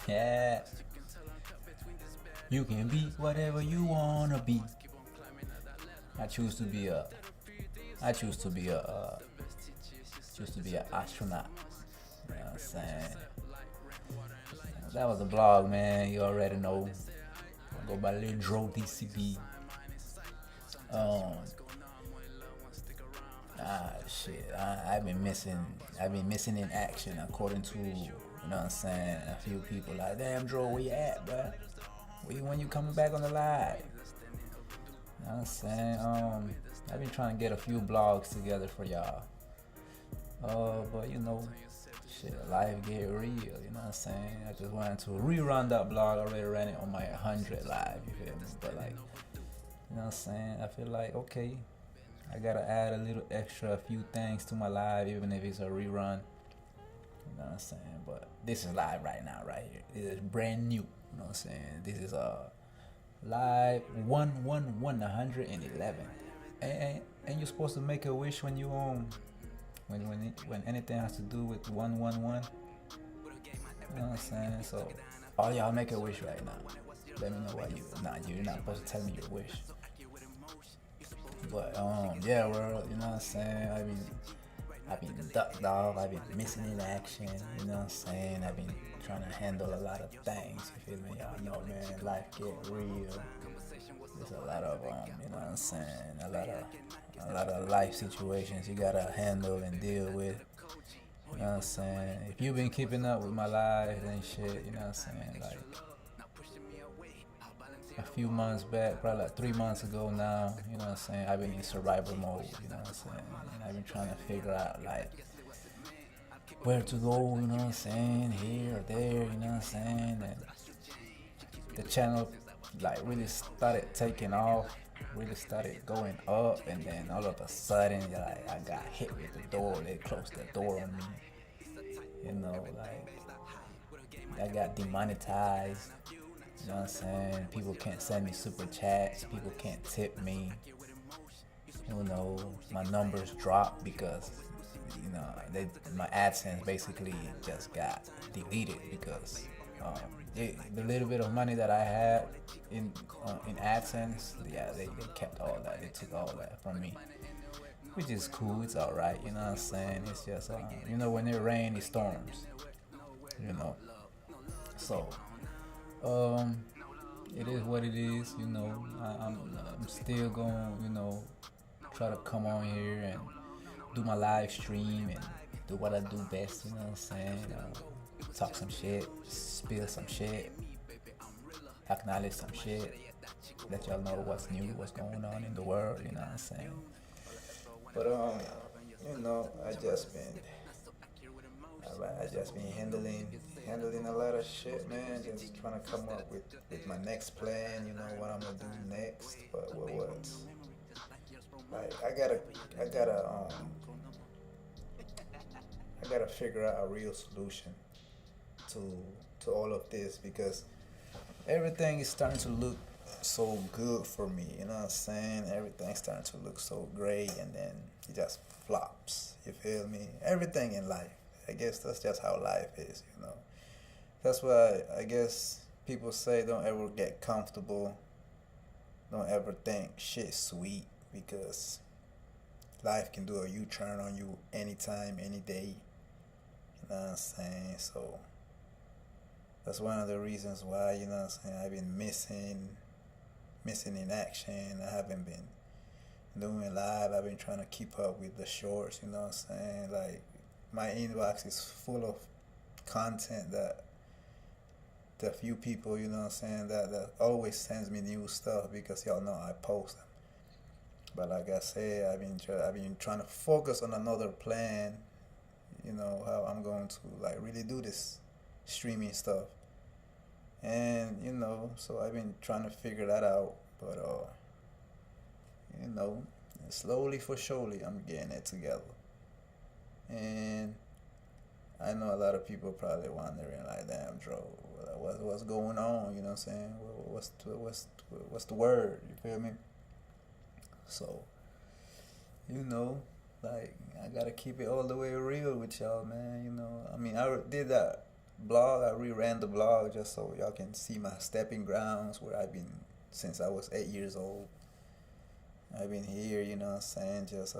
Yeah. You can be whatever you wanna be. I choose to be an astronaut. You know what I'm saying? That was the blog, man. You already know. I go by Lil Dro Dcb. Shit. I've been missing in action, according to, you know what I'm saying, a few people like, damn Dro, where you at, bruh? When you coming back on the live? You know what I'm saying? I've been trying to get a few blogs together for y'all. But you know, shit, life get real, you know what I'm saying? I just wanted to rerun that blog. I already ran it on my 100 live, you feel me? But like, you know what I'm saying? I feel like, okay, I gotta add a little extra, a few things to my live, even if it's a rerun. You know what I'm saying? But this is live right now, right here. This is brand new. You know what I'm saying? This is live 111. and you're supposed to make a wish when you when anything has to do with 111. You know what I'm saying? So all y'all make a wish right now. Let me know why you're not supposed to tell me your wish. But yeah, world, you know what I'm saying? I've been ducked off, I've been missing in action, you know what I'm saying? I've been trying to handle a lot of things, you feel me? Y'all know, man, life get real. There's a lot of you know what I'm saying, a lot of life situations you gotta handle and deal with. You know what I'm saying? If you've been keeping up with my life and shit, you know what I'm saying? Like a few months back, probably like 3 months ago now, you know what I'm saying? I've been in survival mode, you know what I'm saying? And I've been trying to figure out like where to go, you know what I'm saying? Here or there, you know what I'm saying? And the channel like really started taking off, really started going up, and then all of a sudden, like I got hit with the door. They closed the door on me. You know, like I got demonetized. You know what I'm saying? People can't send me super chats. People can't tip me. You know, my numbers dropped because you know my AdSense basically just got deleted because the little bit of money that I had in AdSense, yeah, they kept all that. They took all that from me, which is cool. It's all right. You know what I'm saying? It's just you know, when it rains, it storms. You know, so it is what it is. You know, I'm still going. You know, try to come on here and do my live stream and do what I do best. You know what I'm saying? Talk some shit, spill some shit, acknowledge some shit, let y'all know what's new, what's going on in the world, you know what I'm saying? But you know, I just been handling a lot of shit, man. Just trying to come up with my next plan, you know, what I'm gonna do next. But what's like I gotta figure out a real solution to all of this, because everything is starting to look so good for me, you know what I'm saying? Everything's starting to look so great, and then it just flops, you feel me? Everything in life, I guess that's just how life is, you know? That's why I guess people say don't ever get comfortable, don't ever think shit's sweet, because life can do a U-turn on you anytime, any day, you know what I'm saying? So that's one of the reasons why, you know what I'm saying, I've been missing in action. I haven't been doing live. I've been trying to keep up with the shorts, you know what I'm saying? Like, my inbox is full of content that the few people, you know what I'm saying, that always sends me new stuff because y'all know I post them. But like I said, I've been trying to focus on another plan, you know, how I'm going to like really do this streaming stuff, and you know, so I've been trying to figure that out, but you know, slowly for surely I'm getting it together. And I know a lot of people probably wondering like, damn, Dro, what's going on, you know what I'm saying? What's the word, you feel me? So, you know, like, I gotta keep it all the way real with y'all, man, you know. I mean, I did that blog, I reran the blog just so y'all can see my stepping grounds, where I've been since I was 8 years old. I've been here, you know what I'm saying, just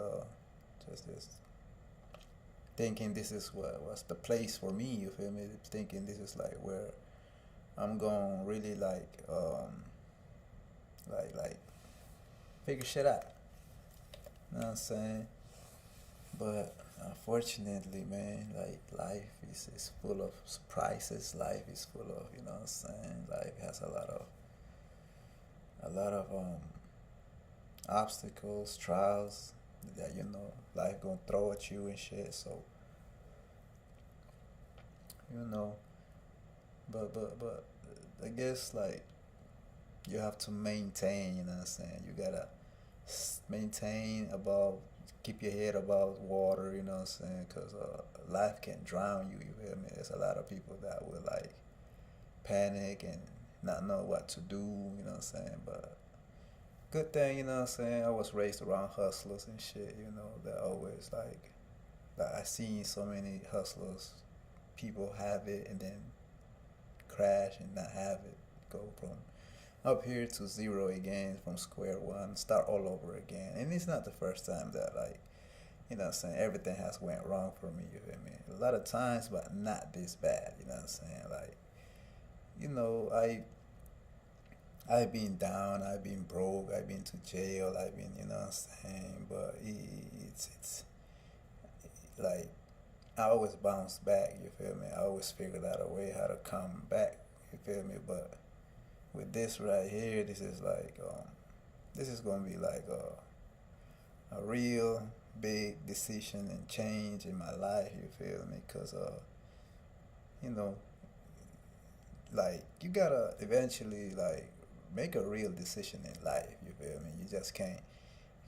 thinking this is what's the place for me, you feel me? Thinking this is like where I'm gonna really like figure shit out. You know what I'm saying? But unfortunately, man, like life is full of surprises. Life is full of, you know what I'm saying? Life has a lot of obstacles, trials that, you know, life gonna throw at you and shit. So, you know, but I guess like you have to maintain, you know what I'm saying? You gotta maintain keep your head above water, you know what I'm saying? Because life can drown you, you feel me? There's a lot of people that will like panic and not know what to do, you know what I'm saying? But good thing, you know what I'm saying, I was raised around hustlers and shit, you know, that always like I seen so many hustlers, people have it and then crash and not have it, go from up here to zero again, from square one, start all over again. And it's not the first time that, like, you know what I'm saying, everything has went wrong for me, you feel me? A lot of times, but not this bad, you know what I'm saying? Like, you know, I've been down, I've been broke, I've been to jail, I've been, you know what I'm saying? But it's like, I always bounce back, you feel me? I always figured out a way how to come back, you feel me? But with this right here, this is like, this is gonna be like a real big decision and change in my life, you feel me? Because, you know, like, you gotta eventually, like, make a real decision in life, you feel me? You just can't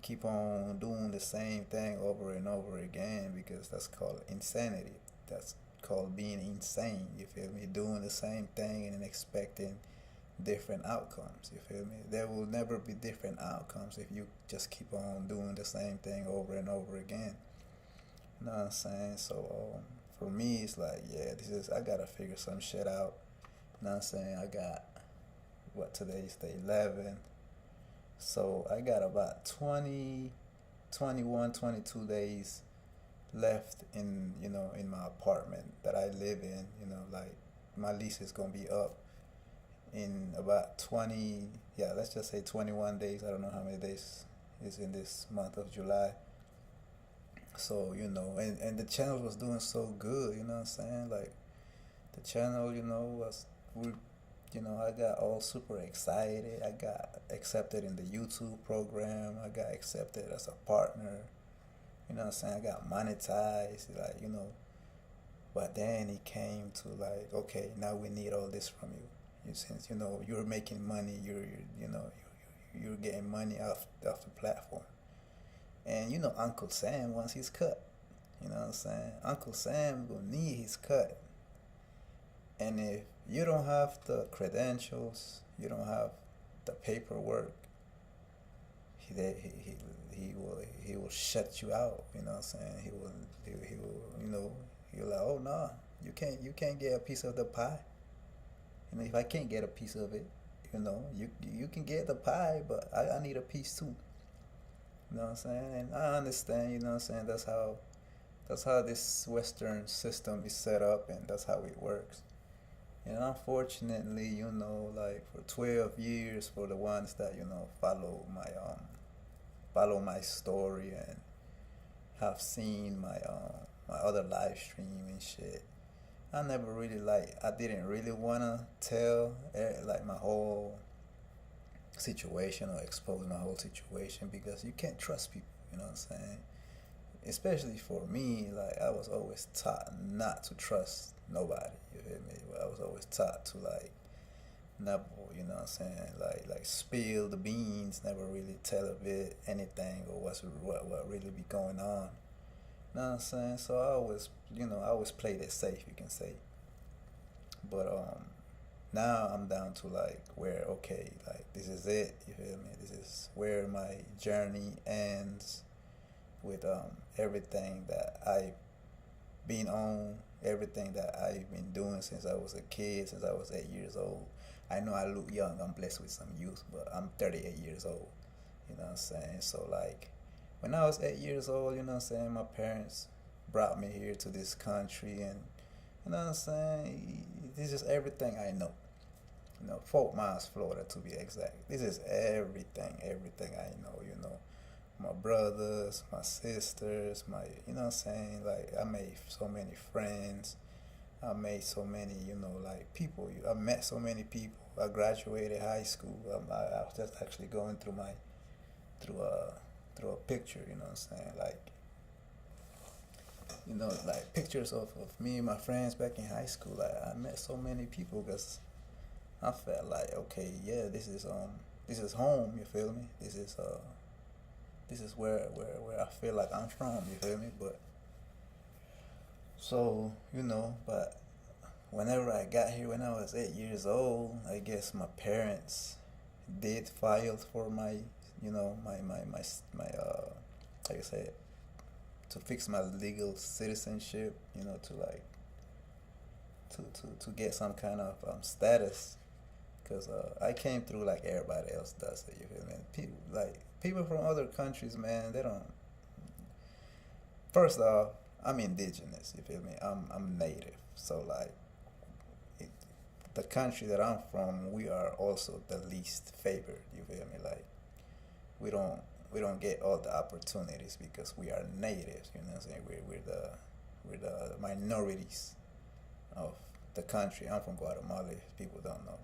keep on doing the same thing over and over again, because that's called insanity. That's called being insane, you feel me? Doing the same thing and expecting different outcomes, you feel me? There will never be different outcomes if you just keep on doing the same thing over and over again. You know what I'm saying? So for me, it's like, yeah, I gotta figure some shit out. You know what I'm saying? I got, today's the 11th. So I got about 20, 21, 22 days left in, you know, in my apartment that I live in. You know, like, my lease is gonna be up in about 20, yeah, let's just say 21 days. I don't know how many days is in this month of July. So, you know, and the channel was doing so good, you know what I'm saying? Like, the channel, you know, I got all super excited. I got accepted in the YouTube program. I got accepted as a partner. You know what I'm saying? I got monetized, like, you know. But then it came to, like, okay, now we need all this from you. Since, you know, you're making money, you're getting money off the platform. And, you know, Uncle Sam wants his cut. You know what I'm saying? Uncle Sam will need his cut. And if you don't have the credentials, you don't have the paperwork, he will shut you out. You know what I'm saying? He will you know, he'll like, oh no, you can't get a piece of the pie. You know, if I can't get a piece of it, you know, you can get the pie, but I need a piece too. You know what I'm saying? And I understand, you know what I'm saying, that's how this Western system is set up, and that's how it works. And unfortunately, you know, like, for 12 years, for the ones that, you know, follow my story and have seen my other live stream and shit, I didn't really wanna tell like my whole situation or expose my whole situation, because you can't trust people, you know what I'm saying? Especially for me, like, I was always taught not to trust nobody, you feel me? I was always taught to, like, never, you know what I'm saying, like spill the beans, never really tell a bit anything or what really be going on. You know what I'm saying? So I always played it safe, you can say. But now I'm down to, like, where, okay, like, this is it, you feel me? This is where my journey ends with everything that I've been on, everything that I've been doing since I was a kid, since I was 8 years old. I know I look young, I'm blessed with some youth, but I'm 38 years old, you know what I'm saying? So, like, when I was 8 years old, you know what I'm saying, my parents brought me here to this country, and, you know what I'm saying, this is everything I know. You know, Fort Myers, Florida, to be exact. This is everything I know, you know. My brothers, my sisters, you know what I'm saying, like, I made so many friends. I made so many, you know, like, people. I met so many people. I graduated high school. I was just actually going through a picture, you know what I'm saying, like, you know, like, pictures of me and my friends back in high school. Like, I met so many people, because I felt like, okay, yeah, this is home, you feel me? This is where I feel like I'm from, you feel me? But so, you know, but whenever I got here when I was 8 years old, I guess my parents did file for my you know, how you say it, to fix my legal citizenship, you know, to like to get some kind of status, because I came through like everybody else does it. You feel me? People from other countries, man, they don't. First off, I'm indigenous. You feel me? I'm native, so like it, the country that I'm from, we are also the least favored. You feel me? Like we don't get all the opportunities because we are natives. You know what I'm saying? We're the minorities of the country. I'm from Guatemala. If people don't know.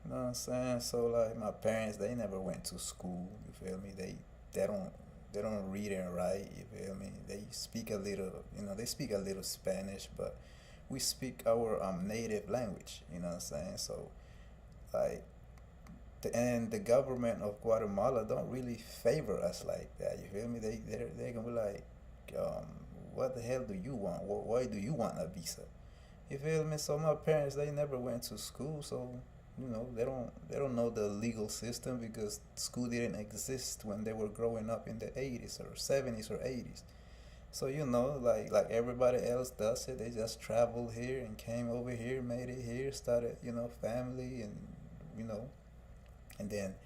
You know what I'm saying? So like my parents, they never went to school. You feel me? They don't read and write. You feel me? They speak a little. You know, they speak a little Spanish, but we speak our native language. You know what I'm saying? So like. And the government of Guatemala don't really favor us like that. You feel me? They're gonna be like, what the hell do you want? Why do you want a visa? You feel me? So my parents, they never went to school, so you know they don't know the legal system because school didn't exist when they were growing up in the 80s or 70s or 80s. So you know, like everybody else does it, they just traveled here and came over here, made it here, started family, and you know. And then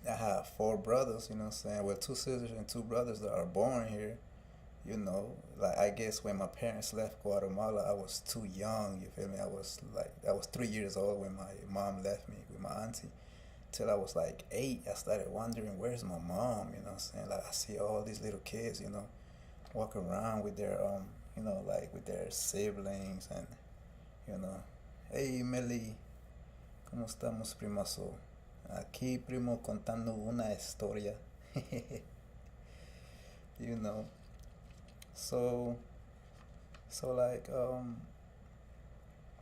I have 4 brothers, you know what I'm saying? Well, 2 sisters and 2 brothers that are born here, you know. Like, I guess when my parents left Guatemala, I was too young, you feel me? I was 3 years old when my mom left me with my auntie. Till I was like 8, I started wondering, where's my mom, you know what I'm saying? Like, I see all these little kids, you know, walk around with their, you know, like with their siblings and, you know, hey, Meli, ¿cómo estamos, primazo? Aquí, primo, contando una historia. You know. So like,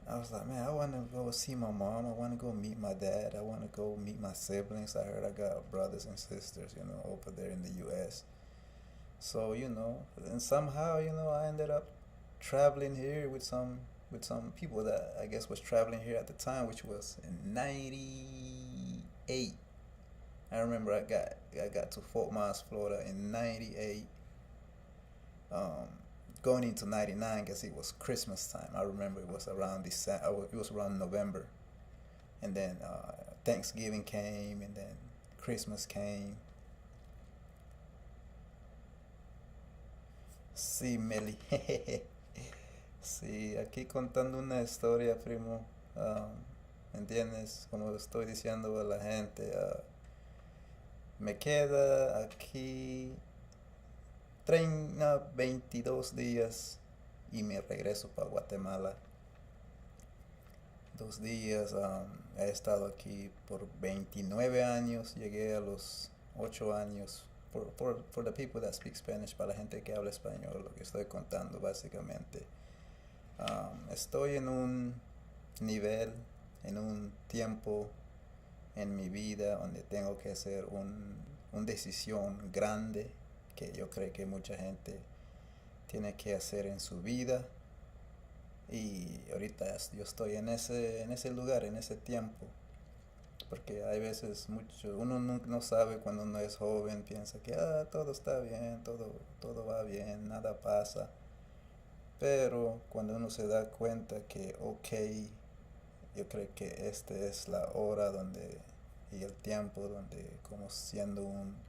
I was like, man, I want to go see my mom. I want to go meet my dad. I want to go meet my siblings. I heard I got brothers and sisters, you know, over there in the U.S. So, you know, and somehow, you know, I ended up traveling here with some people that I guess was traveling here at the time, which was in '98. I remember I got to Fort Myers, Florida in '98, going into '99 because it was Christmas time. I remember it was around December. It was around November, and then Thanksgiving came, and then Christmas came. Sí, Meli. Sí, aquí contando una historia, primo. ¿Entiendes? Como estoy diciendo a la gente, me queda aquí 22 días y me regreso para Guatemala. 2 días, he estado aquí por 29 años, llegué a los 8 años. For the people that speak Spanish, para la gente que habla español, lo que estoy contando básicamente. Estoy en un nivel, en un tiempo en mi vida donde tengo que hacer una decisión grande que yo creo que mucha gente tiene que hacer en su vida, y ahorita yo estoy en ese lugar, en ese tiempo, porque hay veces uno no sabe cuando uno es joven, piensa que todo está bien, todo va bien, nada pasa. Pero cuando uno se da cuenta que, yo creo que esta es la hora y el tiempo donde, como siendo un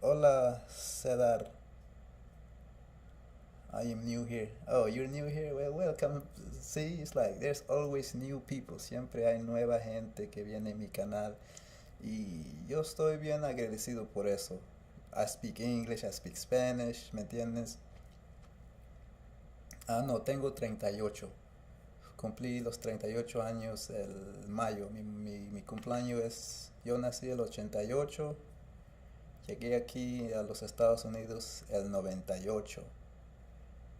hola, Cedar, I am new here. Oh, you're new here? Well, welcome. See, it's like there's always new people. Siempre hay nueva gente que viene a mi canal. Y yo estoy bien agradecido por eso. I speak English, I speak Spanish, ¿me entiendes? No, tengo 38. Cumplí los 38 años el mayo. Mi cumpleaños es... Yo nací el 88. Llegué aquí a los Estados Unidos el 98.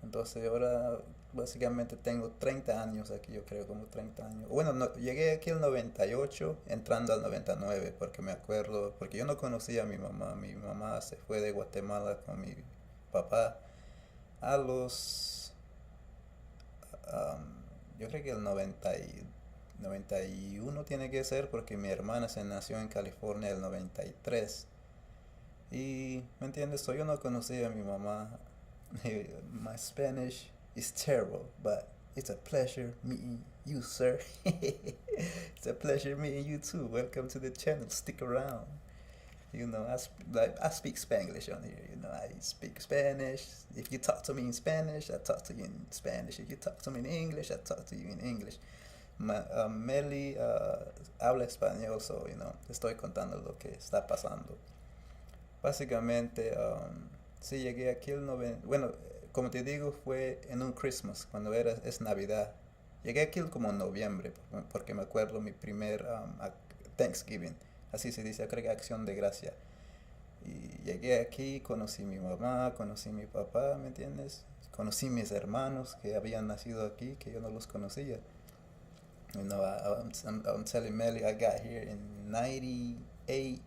Entonces ahora básicamente tengo 30 años aquí, yo creo, como 30 años. Bueno, no, llegué aquí el 98, entrando al 99, porque me acuerdo, porque yo no conocía a mi mamá. Mi mamá se fue de Guatemala con mi papá a los... yo creo que el 91 tiene que ser porque mi hermana se nació en California el 93. Y, ¿me entiendes? So, yo no conocía a mi mamá. My Spanish is terrible, but it's a pleasure meeting you, sir. It's a pleasure meeting you too. Welcome to the channel. Stick around. You know, I speak Spanglish on here. You know, I speak Spanish. If you talk to me in Spanish, I talk to you in Spanish. If you talk to me in English, I talk to you in English. Meli habla español, so, you know, estoy contando lo que está pasando. Básicamente, sí llegué aquí bueno, como te digo, fue en un Christmas, cuando es Navidad. Llegué aquí como en noviembre, porque me acuerdo mi primer Thanksgiving, así se dice, creo que acción de gracia. Y llegué aquí, conocí a mi mamá, conocí a mi papá, ¿me entiendes? Conocí a mis hermanos que habían nacido aquí, que yo no los conocía. You know, I'm telling Melly I got here in 98,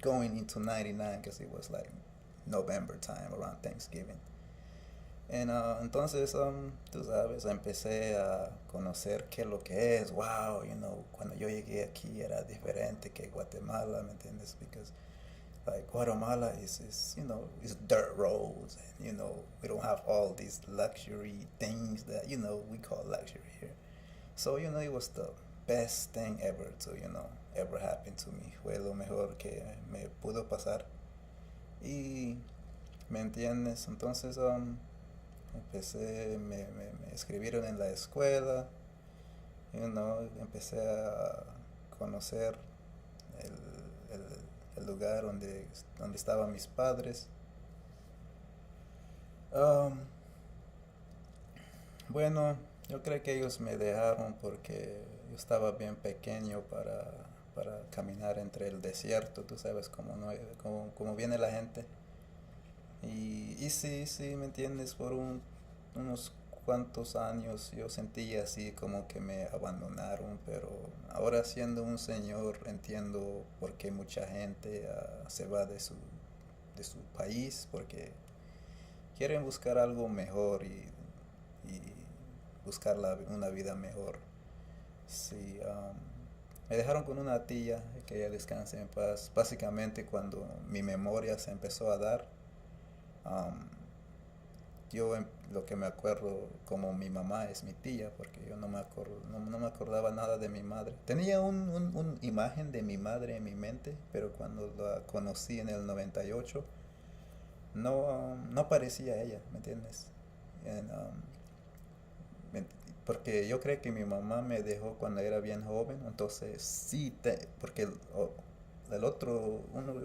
going into 99, because it was like November time, around Thanksgiving. And entonces, tú sabes, empecé a conocer qué es lo que es. Wow, you know, cuando yo llegué aquí era diferente que Guatemala, ¿me entiendes? Because like Guatemala is you know, is dirt roads, and you know, we don't have all these luxury things that, you know, we call luxury here. So, you know, it was the best thing ever to, you know, ever happen to me. Fue lo mejor que me pudo pasar. Y, ¿me entiendes? Entonces, empecé, me escribieron en la escuela, you know, empecé a conocer el lugar donde estaban mis padres. Bueno, yo creo que ellos me dejaron porque yo estaba bien pequeño para caminar entre el desierto, tú sabes cómo, no, cómo viene la gente. Y sí, ¿me entiendes? Por unos cuantos años yo sentía así como que me abandonaron, pero ahora siendo un señor entiendo por qué mucha gente se va de su país, porque quieren buscar algo mejor y buscar una vida mejor. Sí, me dejaron con una tía, que ella descanse en paz. Básicamente cuando mi memoria se empezó a dar, yo lo que me acuerdo como mi mamá es mi tía, porque yo no me acordaba nada de mi madre. Tenía una imagen de mi madre en mi mente, pero cuando la conocí en el 98 no parecía ella, ¿me entiendes? Porque yo creo que mi mamá me dejó cuando era bien joven, entonces sí, porque yo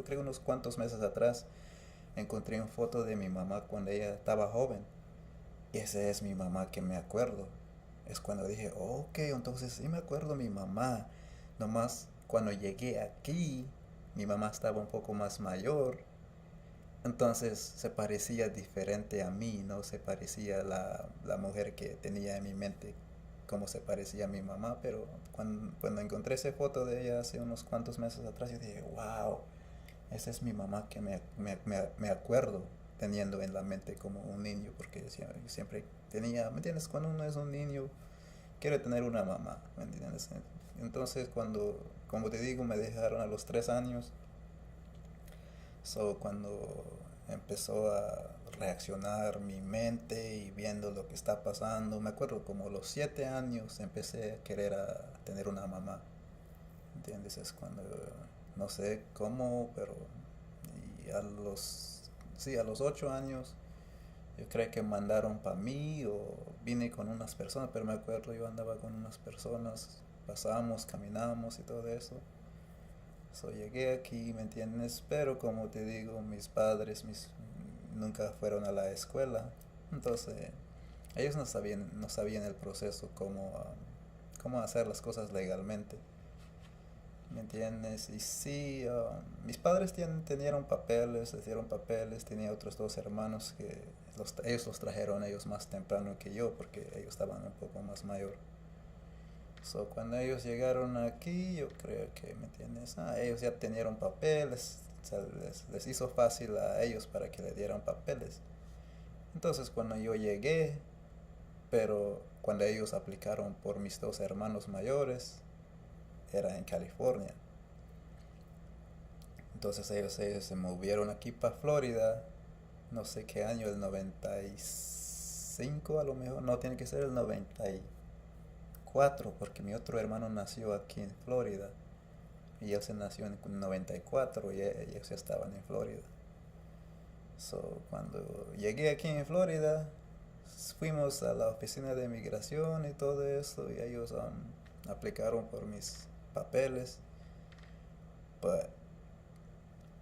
creo unos cuantos meses atrás encontré una foto de mi mamá cuando ella estaba joven. Y esa es mi mamá que me acuerdo. Es cuando dije, ok, entonces sí me acuerdo de mi mamá. Nomás cuando llegué aquí, mi mamá estaba un poco más mayor. Entonces se parecía diferente a mí, no se parecía a la mujer que tenía en mi mente como se parecía a mi mamá. Pero cuando encontré esa foto de ella hace unos cuantos meses atrás, yo dije, wow, esa es mi mamá que me acuerdo teniendo en la mente como un niño, porque siempre tenía, ¿me entiendes? Cuando uno es un niño, quiere tener una mamá, ¿me entiendes? Entonces como te digo, me dejaron a los 3 años. So, cuando empezó a reaccionar mi mente y viendo lo que está pasando, me acuerdo como a los 7 años empecé a querer tener una mamá, ¿entiendes? Es cuando, no sé cómo, pero y a los 8 años yo creo que mandaron para mí o vine con unas personas, pero me acuerdo yo andaba con unas personas, pasamos, caminamos y todo eso. So, llegué aquí, ¿me entiendes? Pero como te digo, mis padres nunca fueron a la escuela, entonces ellos no sabían el proceso, cómo hacer las cosas legalmente, ¿me entiendes? Y sí, mis padres tenían papeles, les dieron papeles. Tenía otros 2 hermanos que ellos los trajeron ellos más temprano que yo, porque ellos estaban un poco más mayor. So, cuando ellos llegaron aquí, yo creo que, ¿me entiendes? Ellos ya tenían papeles, o sea, les hizo fácil a ellos para que le dieran papeles. Entonces cuando yo llegué, pero cuando ellos aplicaron por mis dos hermanos mayores, era en California. Entonces ellos se movieron aquí para Florida, no sé qué año, el 95 a lo mejor, no, tiene que ser el 94, porque mi otro hermano nació aquí en Florida, y él se nació en el 94 y ellos ya estaban en Florida. So, cuando llegué aquí en Florida, fuimos a la oficina de inmigración y todo eso, y ellos aplicaron por mis papeles, but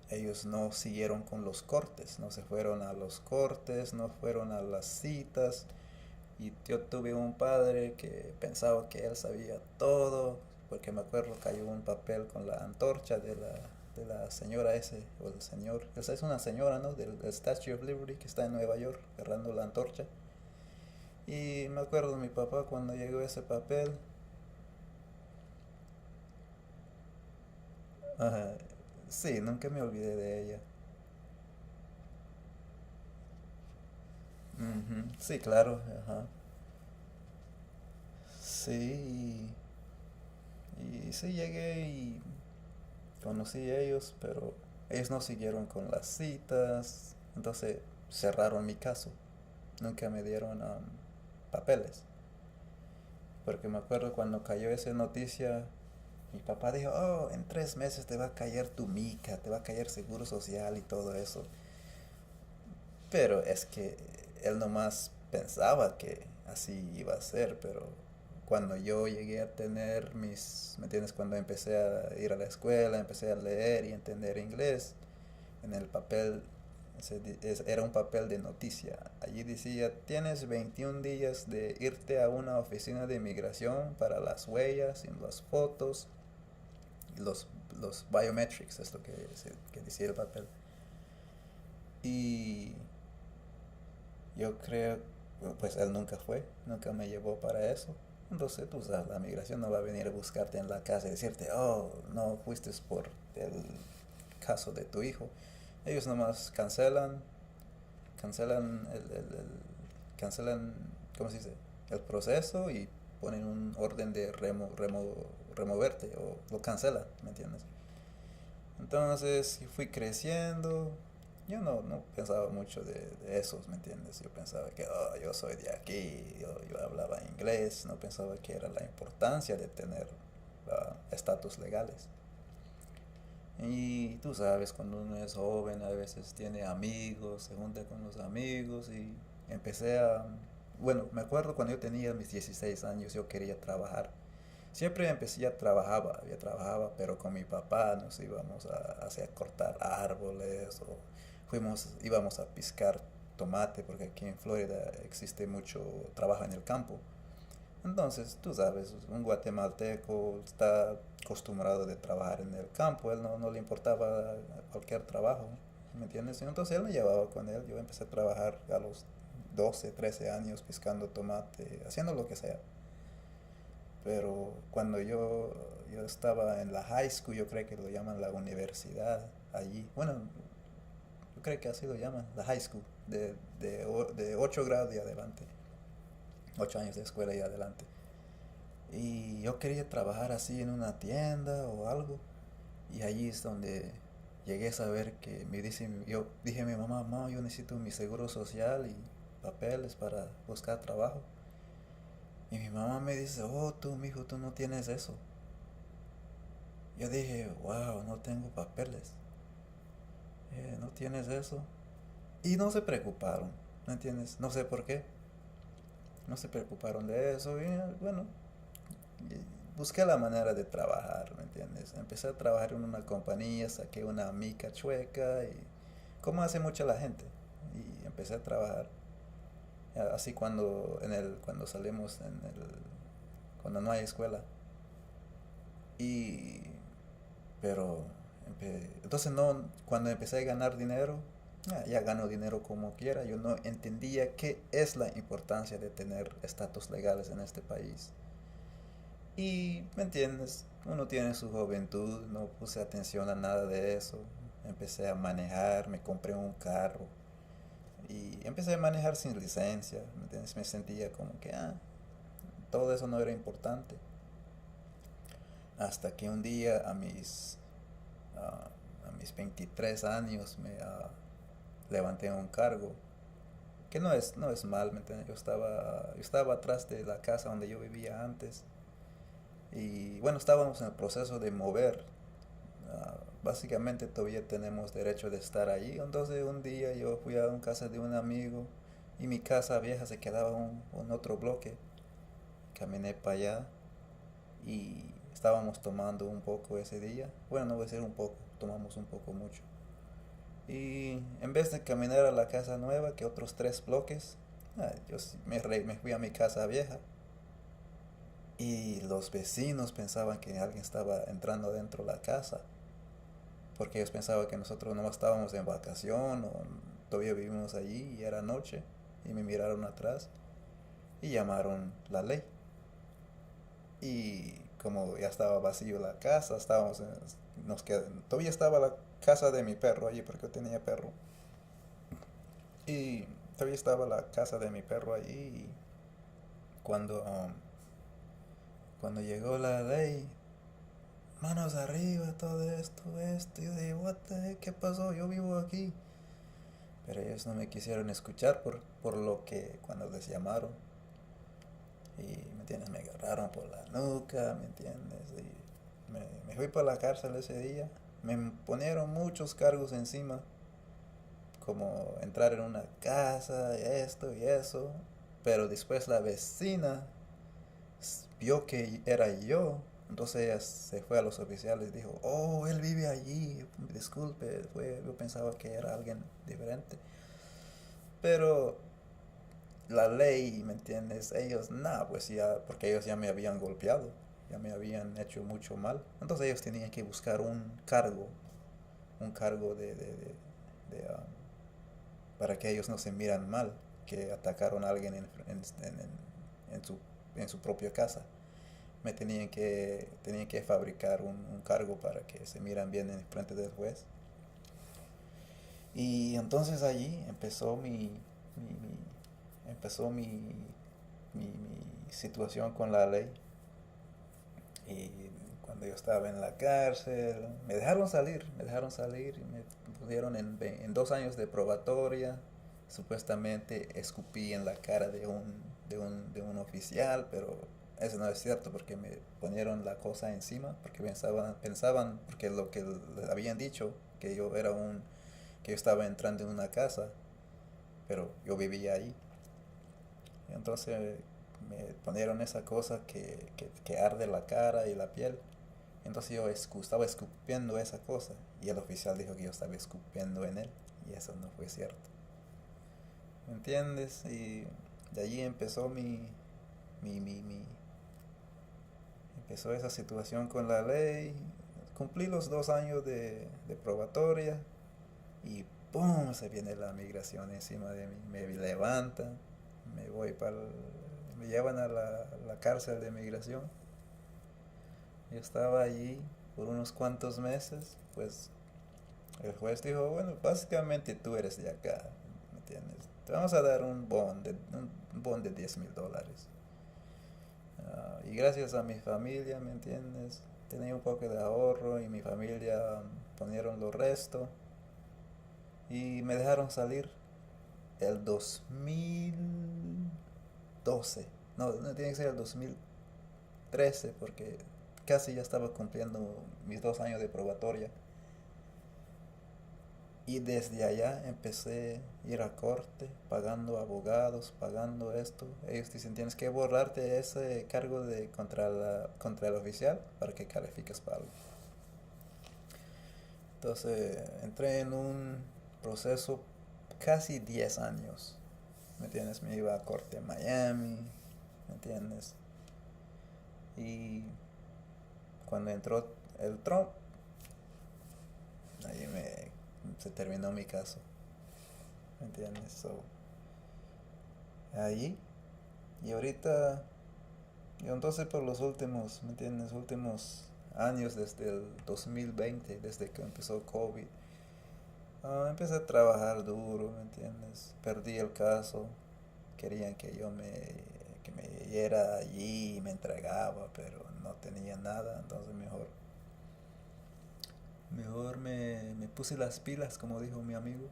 ellos no siguieron con los cortes, no se fueron a los cortes, no fueron a las citas, y yo tuve un padre que pensaba que él sabía todo, porque me acuerdo que cayó un papel con la antorcha de la señora ese, o el señor, esa es una señora, ¿no? Del Statue of Liberty, que está en Nueva York, agarrando la antorcha. Y me acuerdo de mi papá cuando llegó ese papel. Ajá, sí, nunca me olvidé de ella. Ujú, sí, claro, ajá. Sí, y sí llegué y conocí a ellos, pero ellos no siguieron con las citas, entonces cerraron mi caso. Nunca me dieron papeles. Porque me acuerdo cuando cayó esa noticia, mi papá dijo, oh, en 3 meses te va a caer tu mica, te va a caer seguro social y todo eso. Pero es que él nomás pensaba que así iba a ser, pero cuando yo llegué a tener ¿me entiendes? Cuando empecé a ir a la escuela, empecé a leer y entender inglés, en el papel, era un papel de noticia. Allí decía, tienes 21 días de irte a una oficina de inmigración para las huellas y las fotos, y los biometrics, es lo que decía el papel. Y yo creo, pues él nunca me llevó para eso. Entonces tú sabes, la migración no va a venir a buscarte en la casa y decirte, oh, no fuiste por el caso de tu hijo. Ellos nomás cancelan cancelan, ¿cómo se dice? El proceso, y ponen un orden de removerte, o lo cancelan, ¿me entiendes? Entonces fui creciendo. Yo no pensaba mucho de esos, ¿me entiendes? Yo pensaba que oh, yo soy de aquí, yo hablaba inglés, no pensaba que era la importancia de tener estatus legales. Y tú sabes, cuando uno es joven, a veces tiene amigos, se junta con los amigos, y bueno, me acuerdo cuando yo tenía mis 16 años, yo quería trabajar. Siempre trabajaba, pero con mi papá nos íbamos a cortar árboles, o íbamos a piscar tomate, porque aquí en Florida existe mucho trabajo en el campo. Entonces, tú sabes, un guatemalteco está acostumbrado de trabajar en el campo, él no le importaba cualquier trabajo, ¿me entiendes? Entonces él me llevaba con él, yo empecé a trabajar a los 12, 13 años piscando tomate, haciendo lo que sea. Pero cuando yo estaba en la high school, yo creo que lo llaman la universidad allí, bueno, yo creo que así lo llaman, la high school, de 8 grados y adelante. 8 años de escuela y adelante. Y yo quería trabajar así en una tienda o algo. Y allí es donde llegué a saber que yo dije a mi mamá, yo necesito mi seguro social y papeles para buscar trabajo. Y mi mamá me dice, oh, mijo, tú no tienes eso. Yo dije, wow, no tengo papeles. ¿No tienes eso? Y no se preocuparon, ¿me entiendes? No sé por qué. No se preocuparon de eso, y bueno, busqué la manera de trabajar, ¿me entiendes? Empecé a trabajar en una compañía, saqué una mica chueca, y como hace mucha la gente, y empecé a trabajar. Así cuando salimos cuando no hay escuela. Pero entonces no, cuando empecé a ganar dinero, ya gano dinero como quiera. Yo no entendía qué es la importancia de tener estatus legales en este país. Y, ¿me entiendes? Uno tiene su juventud, no puse atención a nada de eso. Empecé a manejar, me compré un carro. Y empecé a manejar sin licencia, ¿me entiendes? Me sentía como que, todo eso no era importante. Hasta que un día a mis 23 años me levanté un cargo, que no es mal, ¿me entiendes? Yo estaba atrás de la casa donde yo vivía antes. Y bueno, estábamos en el proceso de mover. Básicamente todavía tenemos derecho de estar ahí. Entonces un día yo fui a una casa de un amigo y mi casa vieja se quedaba en otro bloque. Caminé para allá y estábamos tomando un poco ese día. Bueno, no voy a decir un poco, tomamos un poco mucho. Y en vez de caminar a la casa nueva, que otros 3 bloques, yo me fui a mi casa vieja. Y los vecinos pensaban que alguien estaba entrando dentro de la casa, porque ellos pensaban que nosotros no estábamos en vacación o todavía vivimos allí y era noche, y me miraron atrás y llamaron la ley. Y como ya estaba vacío la casa, todavía estaba la casa de mi perro allí, porque yo tenía perro, y todavía estaba la casa de mi perro allí. Y cuando llegó la ley, manos arriba, todo esto, yo dije, what the heck, ¿qué pasó? Yo vivo aquí. Pero ellos no me quisieron escuchar por lo que cuando les llamaron. Y, ¿me entiendes? Me agarraron por la nuca, ¿me entiendes? Y me fui para la cárcel ese día. Me ponieron muchos cargos encima, como entrar en una casa, y esto y eso. Pero después la vecina vio que era yo. Entonces ella se fue a los oficiales y dijo, oh, él vive allí, disculpe, yo pensaba que era alguien diferente. Pero la ley, ¿me entiendes? Ellos, pues ya, porque ellos ya me habían golpeado, ya me habían hecho mucho mal. Entonces ellos tenían que buscar un cargo para que ellos no se miran mal, que atacaron a alguien en su propia casa. Tenían que fabricar un cargo para que se miran bien en frente del juez. Y entonces allí empezó mi situación con la ley. Y cuando yo estaba en la cárcel, me dejaron salir y me pusieron en 2 años de probatoria. Supuestamente escupí en la cara de un oficial, pero eso no es cierto, porque me ponieron la cosa encima, porque pensaban porque lo que les habían dicho, que yo estaba entrando en una casa, pero yo vivía ahí. Y entonces me ponieron esa cosa que arde la cara y la piel. Entonces yo estaba escupiendo esa cosa, y el oficial dijo que yo estaba escupiendo en él, y eso no fue cierto. ¿Me entiendes? Y de allí empezó empezó esa situación con la ley. Cumplí los 2 años de probatoria y ¡pum! Se viene la migración encima de mí. Me levantan, me llevan a la cárcel de migración. Yo estaba allí por unos cuantos meses. Pues el juez dijo, bueno, básicamente tú eres de acá, ¿me entiendes? Te vamos a dar un bond de $10,000. Y gracias a mi familia, ¿me entiendes? Tenía un poco de ahorro y mi familia ponieron lo resto. Y me dejaron salir el 2012. No tiene que ser el 2013, porque casi ya estaba cumpliendo mis 2 años de probatoria. Y desde allá empecé a ir a corte, pagando abogados, pagando esto. Ellos dicen, tienes que borrarte ese cargo contra el oficial para que califiques para algo. Entonces entré en un proceso casi 10 años, ¿me entiendes? Me iba a corte en Miami, ¿me entiendes? Y cuando entró el Trump, ahí se terminó mi caso, ¿me entiendes? Ahí, y ahorita, y entonces por los últimos, ¿me entiendes? Últimos años, desde el 2020, desde que empezó COVID, Empecé a trabajar duro, ¿me entiendes? Perdí el caso. Querían que que me yera allí y me entregaba, pero no tenía nada, entonces mejor me puse las pilas, como dijo mi amigo,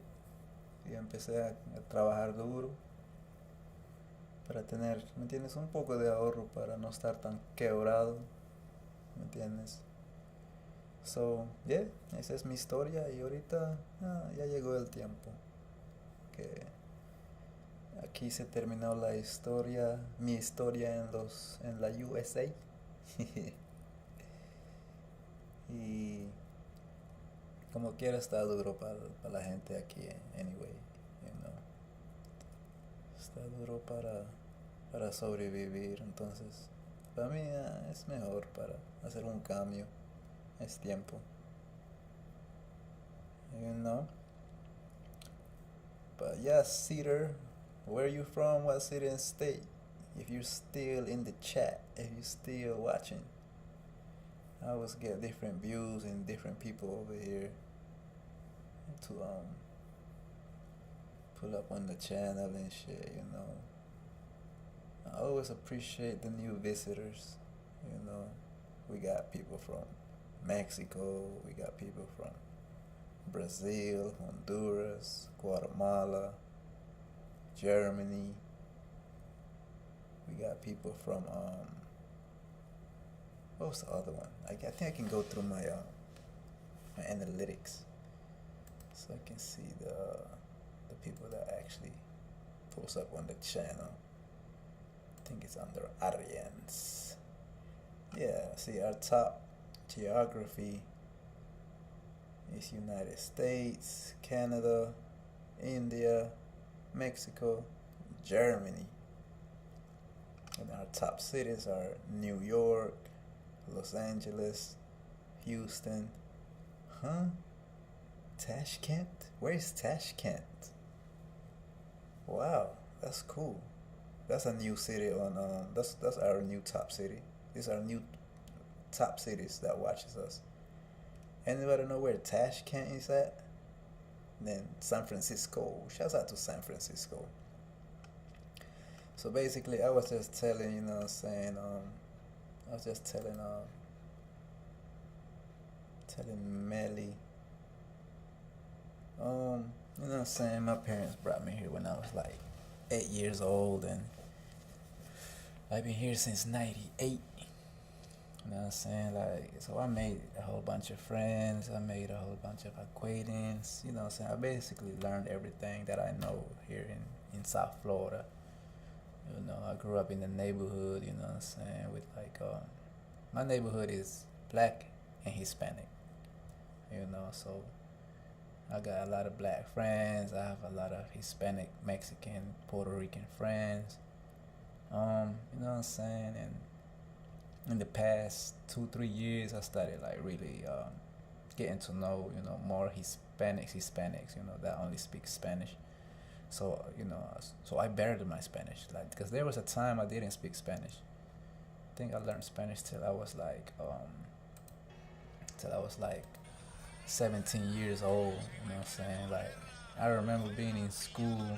y empecé a trabajar duro para tener, ¿me entiendes? Un poco de ahorro para no estar tan quebrado, ¿me entiendes? So, yeah, esa es mi historia y ahorita ya llegó el tiempo que aquí se terminó la historia, mi historia en la USA. Y como quiera está duro para la gente aquí, anyway, you know. Está duro para sobrevivir, entonces para mí es mejor para hacer un cambio, es tiempo, you know. But yeah, Cedar, where you from? What city and state? If you're still in the chat, if you're still watching, I always get different views and different people over here to pull up on the channel and shit, you know. I always appreciate the new visitors, you know. We got people from Mexico, we got people from Brazil, Honduras, Guatemala, Germany. We got people from what was the other one? I think I can go through my analytics so I can see the people that actually post up on the channel. I think it's under Arians. Yeah, see our top geography is United States, Canada, India, Mexico, Germany. And our top cities are New York, Los Angeles, Houston. Tashkent? Where's Tashkent? Wow, that's cool. That's a new city on that's our new top city. These are new top cities that watches us. Anybody know where Tashkent is at? Then San Francisco. Shouts out to San Francisco. So basically, I was just telling, you know what I'm saying, I was just telling Melly, you know what I'm saying, my parents brought me here when I was like 8 years old, and I've been here since 98. You know what I'm saying? Like, so I made a whole bunch of friends, I made a whole bunch of acquaintances, you know what I'm saying? I basically learned everything that I know here in South Florida. You know, I grew up in the neighborhood, you know what I'm saying, with like, my neighborhood is black and Hispanic, you know, so I got a lot of black friends, I have a lot of Hispanic, Mexican, Puerto Rican friends, you know what I'm saying, and in the past 2-3 years, I started like really getting to know, you know, more Hispanics, you know, that only speak Spanish. So, you know, so I bettered my Spanish, like, because there was a time I didn't speak Spanish. I think I learned Spanish till I was like 17 years old, you know what I'm saying? Like, I remember being in school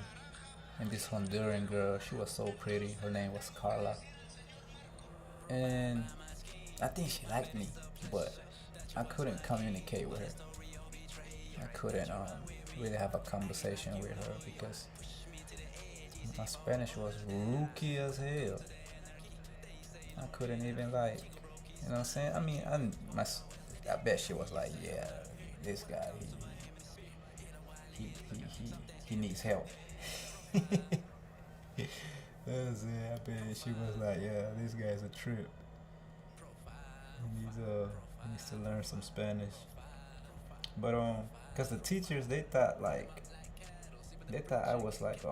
and this Honduran girl, she was so pretty, her name was Carla. And I think she liked me, but I couldn't communicate with her. I couldn't really have a conversation with her because my Spanish was rookie as hell. I couldn't even, like, you know what I'm saying? I mean, I bet she was like, yeah, this guy, he needs help. That's it. I bet she was like, yeah, this guy's a trip. He needs to learn some Spanish. But cause the teachers, they thought I was like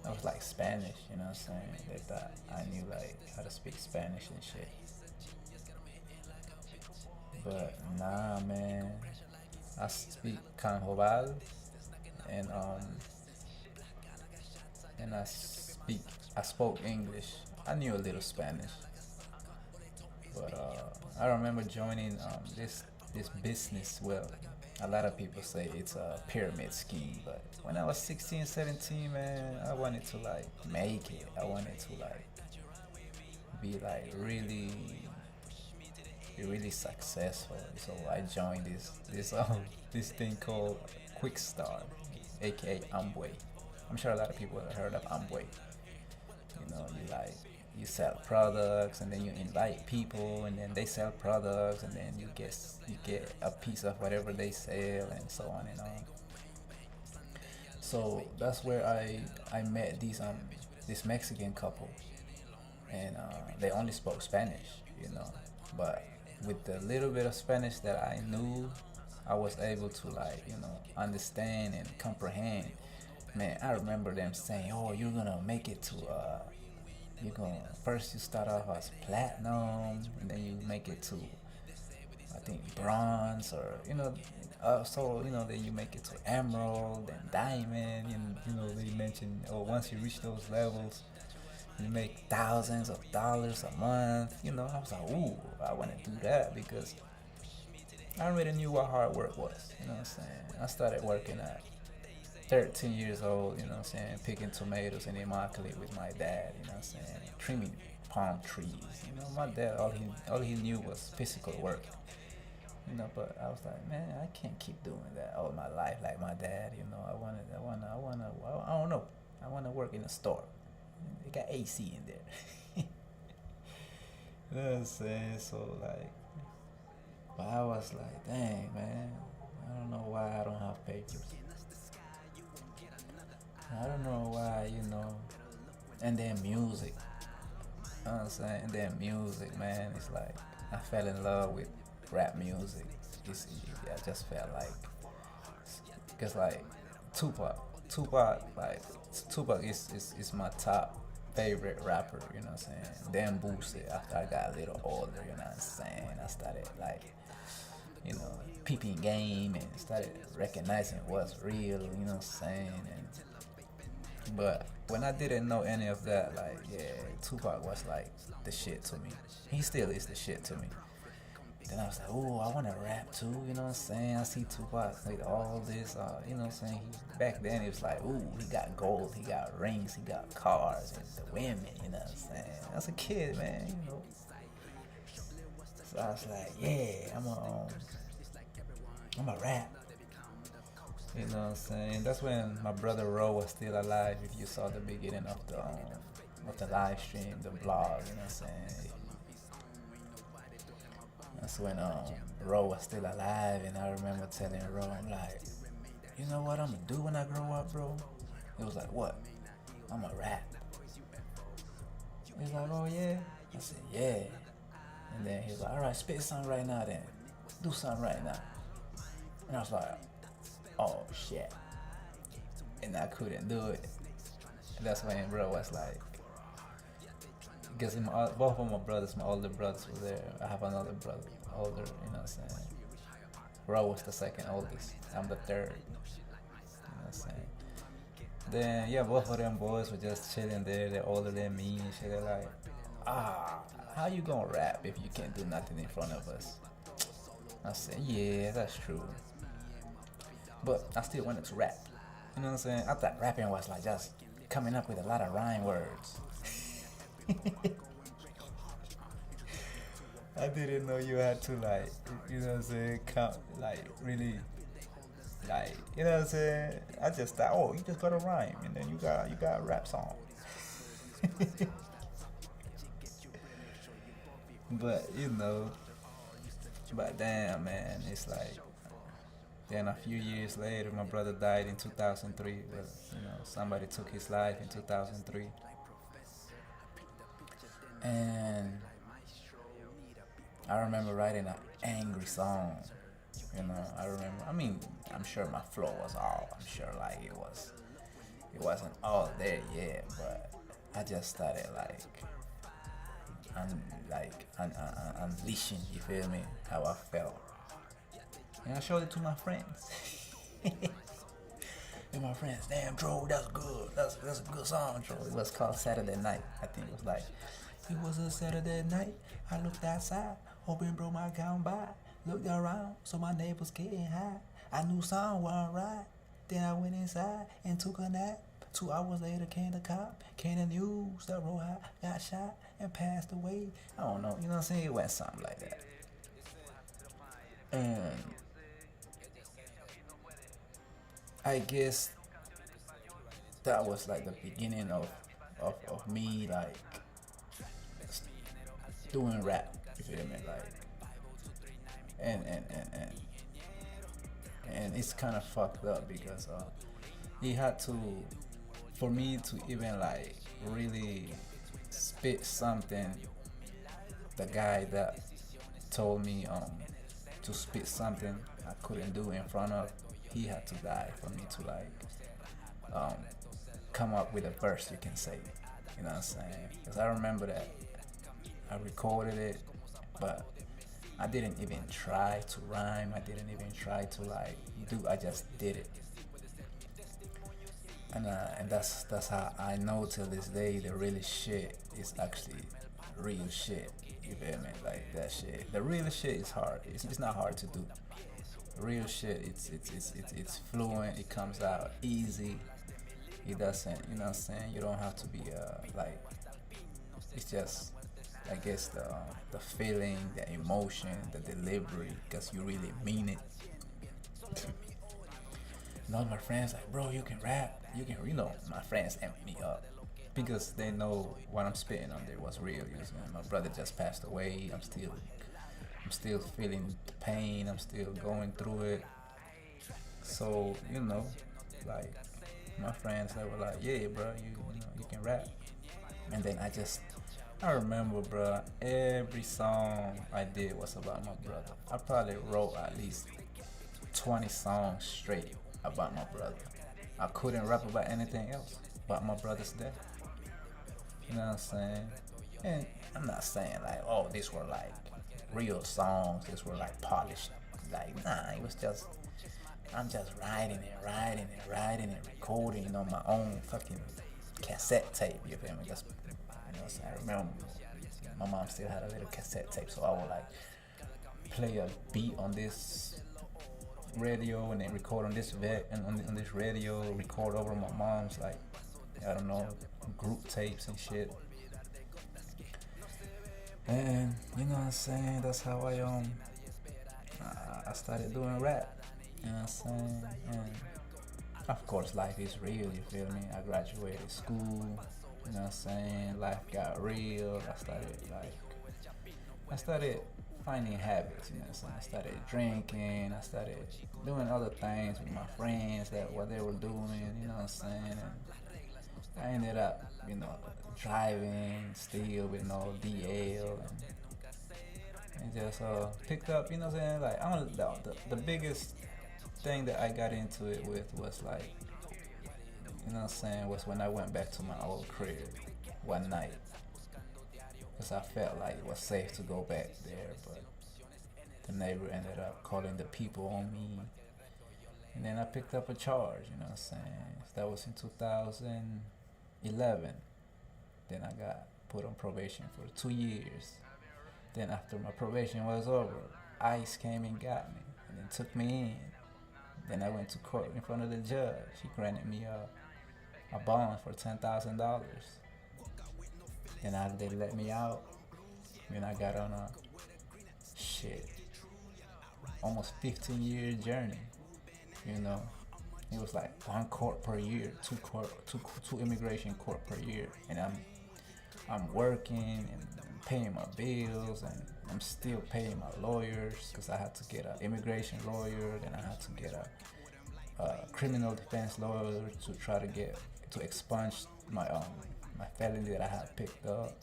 I was like Spanish, you know what I'm saying? They thought I knew like how to speak Spanish and shit. But nah, man, I speak Canjoval, and I spoke English I knew a little Spanish, but I remember joining this business. Well, a lot of people say it's a pyramid scheme, but when I was 16, 17, man, I wanted to like make it. I wanted to like be like really successful. So I joined this thing called Quick Start, aka Amway. I'm sure a lot of people have heard of Amway. You know, you sell products and then you invite people and then they sell products and then you get a piece of whatever they sell and so on and on. So that's where I met this Mexican couple, and they only spoke Spanish, you know, but with the little bit of Spanish that I knew, I was able to like, you know, understand and comprehend. Man, I remember them saying, "Oh, you're gonna make it to first you start off as platinum, and then you make it to, I think, bronze, or you know, so you know, then you make it to emerald and diamond, and you know, they mentioned, oh, once you reach those levels, you make thousands of dollars a month." You know, I was like, ooh, I want to do that because I already knew what hard work was. You know what I'm saying? I started working at 13 years old, you know what I'm saying, picking tomatoes in Immokalee with my dad, you know what I'm saying, trimming palm trees. You know, my dad, all he knew was physical work. You know, but I was like, man, I can't keep doing that all my life like my dad. You know, I don't know. I want to work in a store. They got AC in there. You know what I'm saying? So like, but I was like, dang, man, I don't know why I don't have papers. I don't know why, you know. And then music. You know what I'm saying? And then music, man. It's like I fell in love with rap music. I just felt like, because like Tupac is my top favorite rapper, you know what I'm saying? Then Boosie, after I got a little older, you know what I'm saying? I started like, you know, peeping game and started recognizing what's real, you know what I'm saying? But when I didn't know any of that, like, yeah, Tupac was like the shit to me. He still is the shit to me. Then I was like, ooh, I want to rap too, you know what I'm saying? I see Tupac with all this, you know what I'm saying? Back then it was like, ooh, he got gold, he got rings, he got cars, and the women, you know what I'm saying? I was a kid, man, you know. So I was like, yeah, I'm a rap. You know what I'm saying? That's when my brother Ro was still alive. If you saw the beginning of the live stream, the vlog, you know what I'm saying? That's when Ro was still alive, and I remember telling Ro, I'm like, you know what I'm gonna do when I grow up, bro? He was like, what? I'm a rap. He's like, oh yeah? I said, yeah. And then he was like, alright, spit something right now then. Do something right now. And I was like, oh shit. And I couldn't do it. And that's when bro was like, because both of my brothers, my older brothers were there. I have another brother, older, you know what I'm saying? Bro was the second oldest. I'm the third. You know what I'm saying? Then yeah, both of them boys were just chilling there. They're older than me and shit. They're like, how you gonna rap if you can't do nothing in front of us? I said, yeah, that's true. But I still wanted to rap. You know what I'm saying? I thought rapping was like just coming up with a lot of rhyme words. I didn't know you had to like, you know what I'm saying, like really, like, you know what I'm saying? I just thought, oh, you just got a rhyme and then you got a rap song. But you know, but damn, man, it's like, then a few years later, my brother died in 2003. Well, you know, somebody took his life in 2003. And I remember writing an angry song. You know, I'm sure my flow was all, I'm sure like it wasn't all there yet, but I just started unleashing, you feel me, how I felt. And I showed it to my friends. to my friends, damn, Dro, that's good. That's a good song, Dro. It was called Saturday Night. I think it was like, it was a Saturday night. I looked outside, hoping bro might come by. Looked around, so my neighbors getting high. I knew something wasn't right. Then I went inside and took a nap. 2 hours later came the cop. Came the news that Roy got shot and passed away. I don't know, you know what I'm saying? It went something like that. And I guess that was like the beginning of me like doing rap, you feel me? Like and it's kind of fucked up because he had to, for me to even like really spit something, the guy that told me to spit something I couldn't do in front of, he had to die for me to like come up with a verse, you can say, you know what I'm saying? Because I remember that I recorded it, but I didn't even try to rhyme. I didn't even try to like I just did it. And that's how I know till this day the real shit is actually real shit. You feel me? Like that shit. The real shit is hard. It's not hard to do. Real shit, it's fluent. It comes out easy. It doesn't, you know what I'm saying? You don't have to be like. It's just, I guess the feeling, the emotion, the delivery, because you really mean it. And all my friends like, bro, you can rap, you know, my friends amp me up because they know what I'm spitting on there was real. You know, my brother just passed away. I'm still feeling the pain. I'm still going through it. So you know, like my friends, they were like, yeah, bro, you know, you can rap. And then I remember, bro, every song I did was about my brother. I probably wrote at least 20 songs straight about my brother. I couldn't rap about anything else but my brother's death. You know what I'm saying? And I'm not saying like, oh, these were like real songs, these were like polished. Like, nah, it was just, I'm just writing and recording on my own fucking cassette tape, you feel me? Just, you know what I'm saying? I remember my mom still had a little cassette tape, so I would like play a beat on this radio and then record on this and on this radio, record over my mom's like, I don't know, group tapes and shit. And you know what I'm saying, that's how I started doing rap, you know what I'm saying. And of course life is real, you feel me? I graduated school, you know what I'm saying, life got real. I started finding habits, you know what I'm saying. I started drinking, I started doing other things with my friends, that what they were doing, you know what I'm saying. And I ended up, you know, driving still with no DL and just picked up, you know what I'm saying. Like the biggest thing that I got into it with was like, you know what I'm saying, was when I went back to my old crib one night. Because I felt like it was safe to go back there, but the neighbor ended up calling the people on me. And then I picked up a charge, you know what I'm saying. That was in 2011. Then I got put on probation for 2 years. Then after my probation was over, ICE came and got me and then took me in. Then I went to court in front of the judge. He granted me a bond for $10,000. Then they let me out. Then I got on a almost 15-year journey. You know, it was like 1 court per year, two immigration court per year, and I'm working and paying my bills, and I'm still paying my lawyers because I had to get an immigration lawyer, then I had to get a criminal defense lawyer to try to expunge my felony that I had picked up.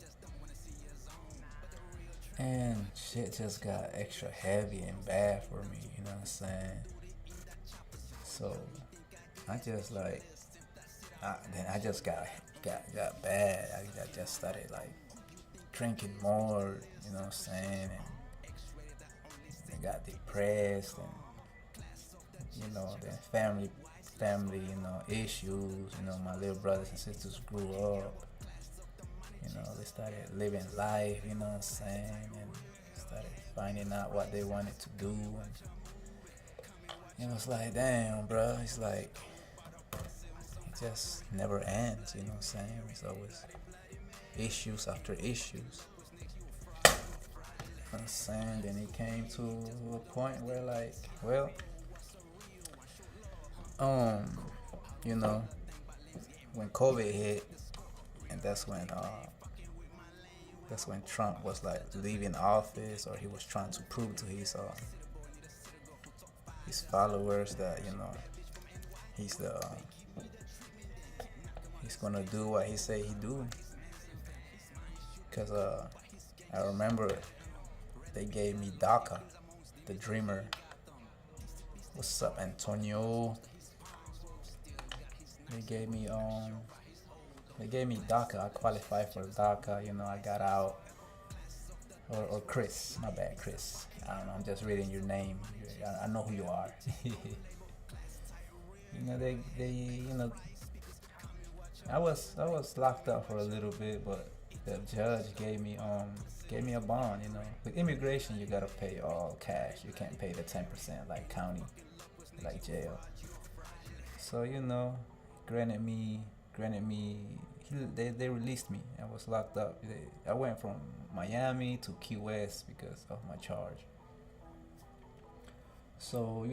And shit just got extra heavy and bad for me, you know what I'm saying? So I just like, then I just got bad. I just started like drinking more, you know what I'm saying? And got depressed, and you know, then family family, issues. My little brothers and sisters grew up. They started living life, you know what I'm saying, and started finding out what they wanted to do. And it was like, damn, bro, it's like, it just never ends, you know what I'm saying? It's always issues after issues. You know what I'm saying? Then it came to a point where, like, well, when COVID hit, and that's when Trump was like leaving office, or he was trying to prove to his followers that he's gonna do what he say he do. Cause I remember they gave me DACA, the Dreamer. What's up, Antonio? They gave me DACA. I qualified for DACA. I got out. Or Chris, my bad, Chris. I don't know. I'm just reading your name. I know who you are. I was locked up for a little bit, but the judge gave me a bond. With immigration, you gotta pay all cash. You can't pay the 10% like county, like jail. So granted me. They released me. I was locked up. I went from Miami to Key West because of my charge. So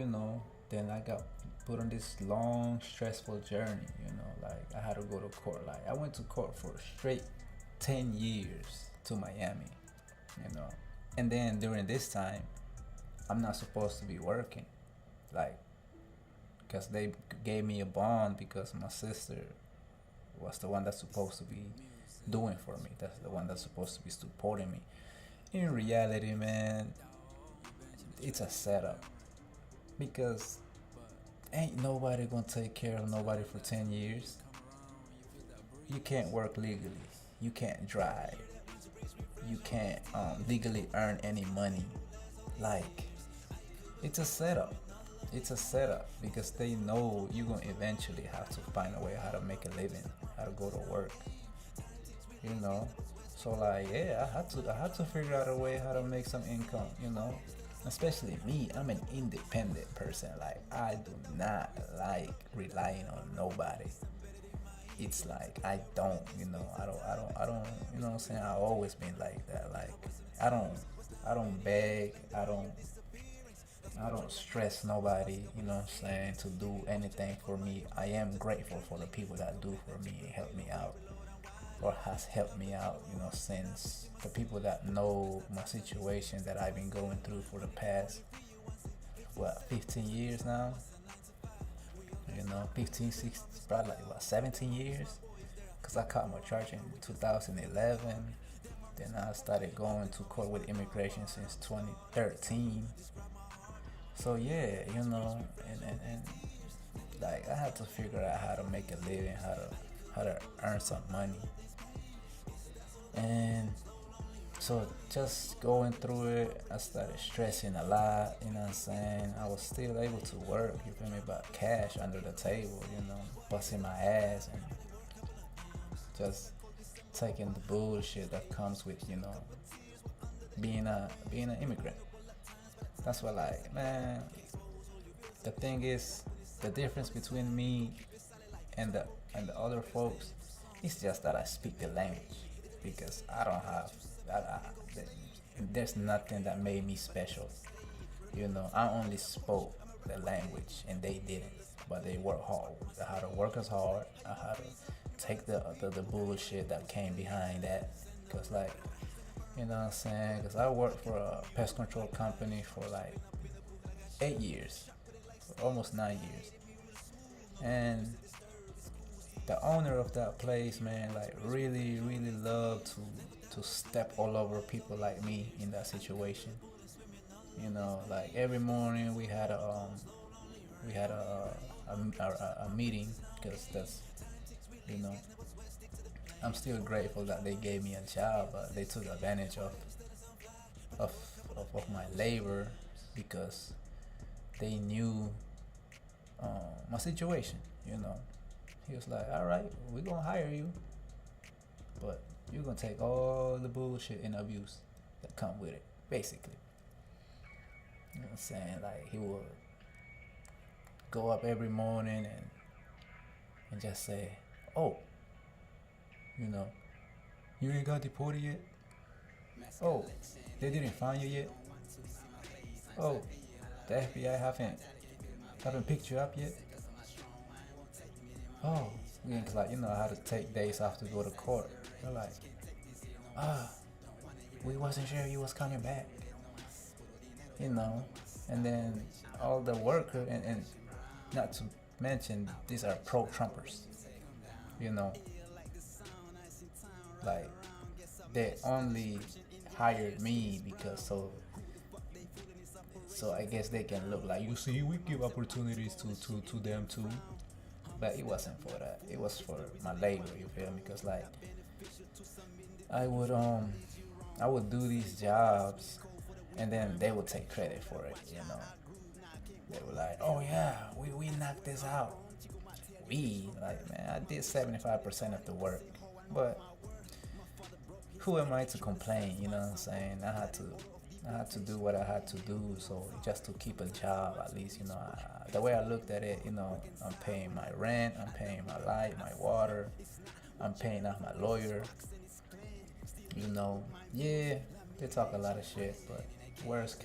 then I got put on this long, stressful journey. Like I had to go to court. Like I went to court for straight 10 years to Miami. And then during this time, I'm not supposed to be working, like, because they gave me a bond because my sister was the one that's supposed to be doing for me. That's the one that's supposed to be supporting me. In reality, man, it's a setup, because ain't nobody gonna take care of nobody for 10 years. You can't work legally. You can't drive. You can't legally earn any money. Like, it's a setup. It's a setup because they know you're gonna eventually have to find a way how to make a living, how to go to work. So like, yeah, I had to figure out a way how to make some income. Especially me, I'm an independent person. Like, I do not like relying on nobody. It's like I don't, I don't, you know what I'm saying? I've always been like that. Like, I don't beg, I don't stress nobody, you know what I'm saying, to do anything for me. I am grateful for the people that do for me and help me out, or has helped me out, since the people that know my situation that I've been going through for the past, 15 years now? 15, 16, probably like 17 years. Because I caught my charge in 2011. Then I started going to court with immigration since 2013. So yeah, and like I had to figure out how to make a living, how to earn some money. And so just going through it, I started stressing a lot, you know what I'm saying? I was still able to work, you feel me, but cash under the table, busting my ass and just taking the bullshit that comes with, being an immigrant. That's what, like, man, the thing is, the difference between me and the other folks is just that I speak the language, because I don't have, there's nothing that made me special. I only spoke the language and they didn't, but they work hard. I had to work as hard. I had to take the bullshit that came behind that, because like, you know what I'm saying? Because I worked for a pest control company for like 8 years, almost 9 years. And the owner of that place, man, like really, really loved to step all over people like me in that situation. Like every morning we had a meeting, because that's, I'm still grateful that they gave me a job, but they took advantage of my labor, because they knew my situation, you know. He was like, all right, we're gonna hire you, but you're gonna take all the bullshit and abuse that come with it, basically. You know what I'm saying? Like, he would go up every morning and just say, oh, you know, you ain't got deported yet? Oh, they didn't find you yet? Oh, the FBI haven't picked you up yet? Oh, because like, you know, I had to take days off to go to court. They're like, we wasn't sure you was coming back. You know, and then all the workers, and not to mention, these are pro-Trumpers, you know, like, they only hired me because so I guess they can look like, you see, we give opportunities to them too, but it wasn't for that. It was for my labor, you feel me? Because like, I would do these jobs, and then they would take credit for it, you know. They were like, oh yeah, we knocked this out. Like, man, I did 75% of the work, but who am I to complain, you know what I'm saying? I had to do what I had to do, so just to keep a job, at least, you know. The way I looked at it, you know, I'm paying my rent, I'm paying my light, my water, I'm paying off my lawyer, you know. Yeah, they talk a lot of shit, but words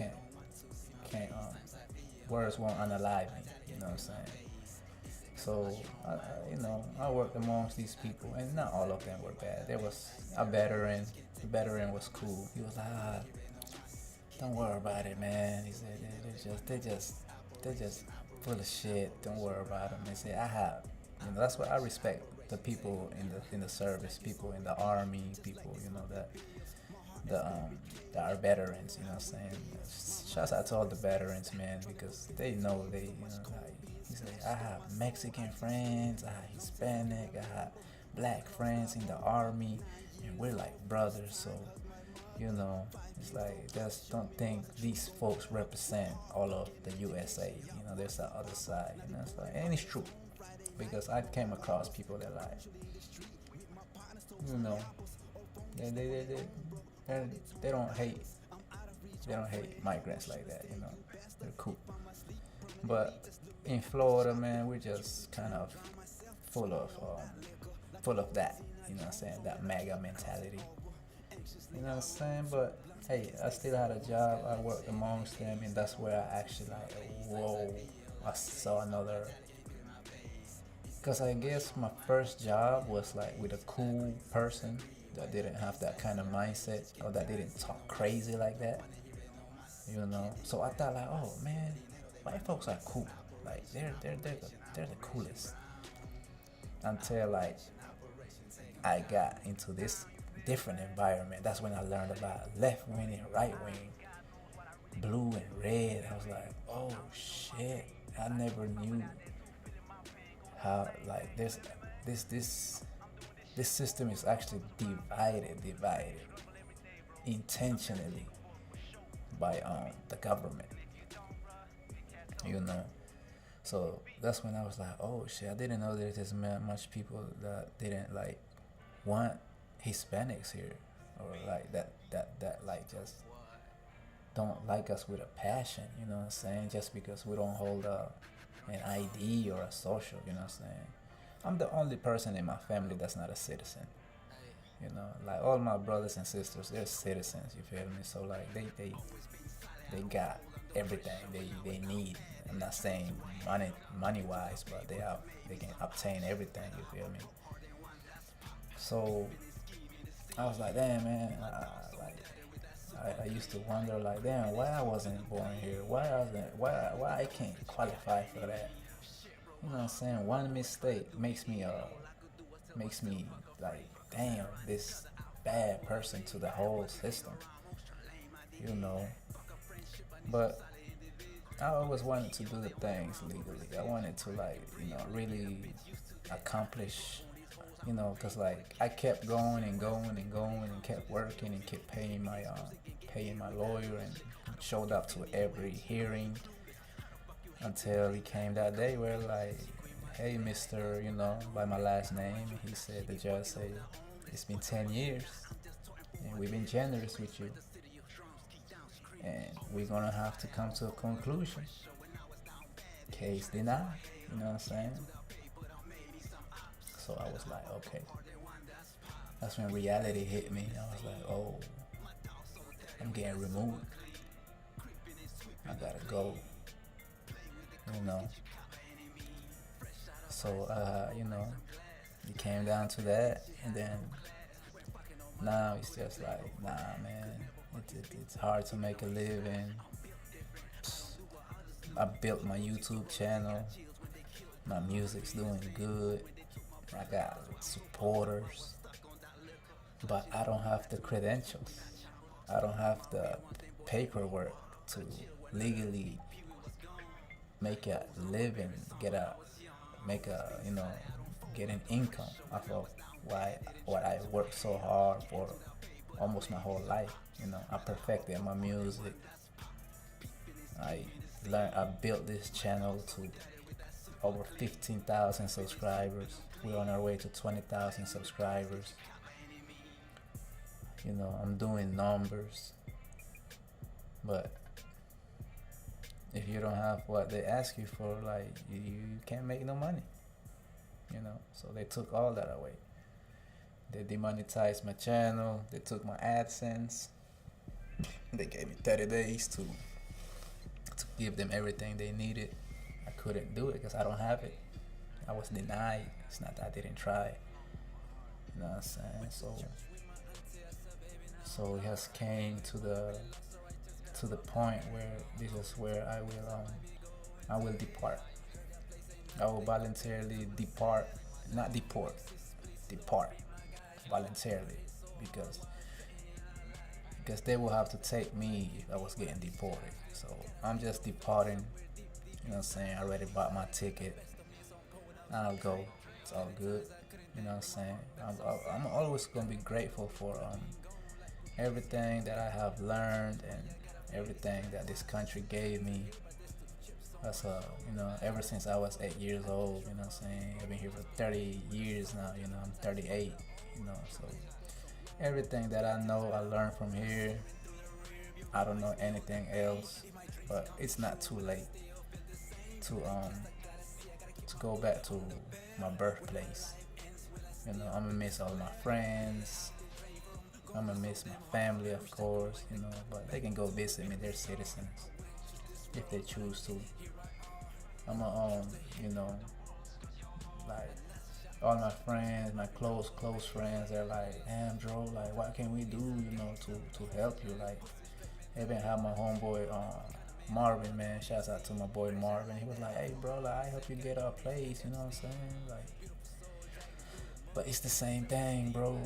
words won't unalive me, you know what I'm saying? So, you know, I worked amongst these people, and not all of them were bad. There was a veteran. The veteran was cool. He was like, don't worry about it, man. He said, they're just full of shit. Don't worry about them. He said, you know, that's what I respect. The people in the service, people in the army, people, you know, that are veterans, you know what I'm saying? Shouts out to all the veterans, man, because they know you know, like, he said, I have Mexican friends, I have Hispanic, I have black friends in the army, and we're like brothers, so, you know, it's like, just don't think these folks represent all of the USA, you know, there's the other side, you know, it's like, and it's true, because I came across people that like, you know, they don't hate migrants like that, you know, they're cool. But in Florida, man, we're just kind of full of that, you know what I'm saying, that MAGA mentality, you know what I'm saying. But hey, I still had a job, I worked amongst them, and that's where I actually like, whoa, I saw another, because I guess my first job was like with a cool person that didn't have that kind of mindset, or that didn't talk crazy like that, you know. So I thought like, oh man, white folks are cool, like they're the coolest, until like I got into this different environment. That's when I learned about left wing and right wing, blue and red. I was like, oh shit, I never knew how like this system is actually divided intentionally by the government, you know. So that's when I was like, oh shit, I didn't know there's this much people that didn't like want Hispanics here, or like that like just don't like us with a passion, you know what I'm saying, just because we don't hold an ID or a social, you know what I'm saying. I'm the only person in my family that's not a citizen, you know, like all my brothers and sisters, they're citizens, you feel me. So like they got everything they need. I'm not saying money wise, but they can obtain everything, you feel me. So I was like, damn man, I used to wonder like, damn, why I wasn't born here, why I can't qualify for that. You know what I'm saying? One mistake makes me like, damn, this bad person to the whole system, you know. But I always wanted to do the things legally. I wanted to like, you know, really accomplish, you know, because like I kept going and kept working and kept paying my lawyer, and showed up to every hearing, until it came that day where like, hey, Mister, by my last name. He said, the judge said, it's been 10 years, and we've been generous with you, and we're gonna have to come to a conclusion. Case denied. You know what I'm saying? So I was like, okay. That's when reality hit me. I was like, oh, I'm getting removed. I gotta go. So, it came down to that, and then now it's just like, nah, man, it's hard to make a living. I built my YouTube channel. My music's doing good. I got supporters, but I don't have the credentials. I don't have the paperwork to legally make a living, get an income off of what I worked so hard for almost my whole life. I perfected my music. I built this channel to over 15,000 subscribers. We're on our way to 20,000 subscribers. I'm doing numbers, but if you don't have what they ask you for, like, you can't make no money. So they took all that away. They demonetized my channel. They took my AdSense. They gave me 30 days to give them everything they needed. I couldn't do it because I don't have it. I was denied. It's not that I didn't try. You know what I'm saying? So it has came to the point where this is where I will depart. I will voluntarily depart voluntarily, because they will have to take me if I was getting deported. So I'm just departing. You know what I'm saying? I already bought my ticket. I'll go. It's all good. You know what I'm saying? I'm always gonna be grateful for everything that I have learned and everything that this country gave me. That's ever since I was 8 years old. You know what I'm saying? I've been here for 30 years now. I'm 38. So everything that I know, I learned from here. I don't know anything else, but it's not too late to go back to my birthplace. I'm gonna miss all my friends. I'm gonna miss my family, of course. But they can go visit me. They're citizens if they choose to. I'm gonna like, all my friends, my close friends, they're like, damn, Dro, like, what can we do, to help you? Like, even have my homeboy Marvin, man, shouts out to my boy Marvin. He was like, hey, bro, like, I help you get a place, you know what I'm saying? Like, but it's the same thing, bro.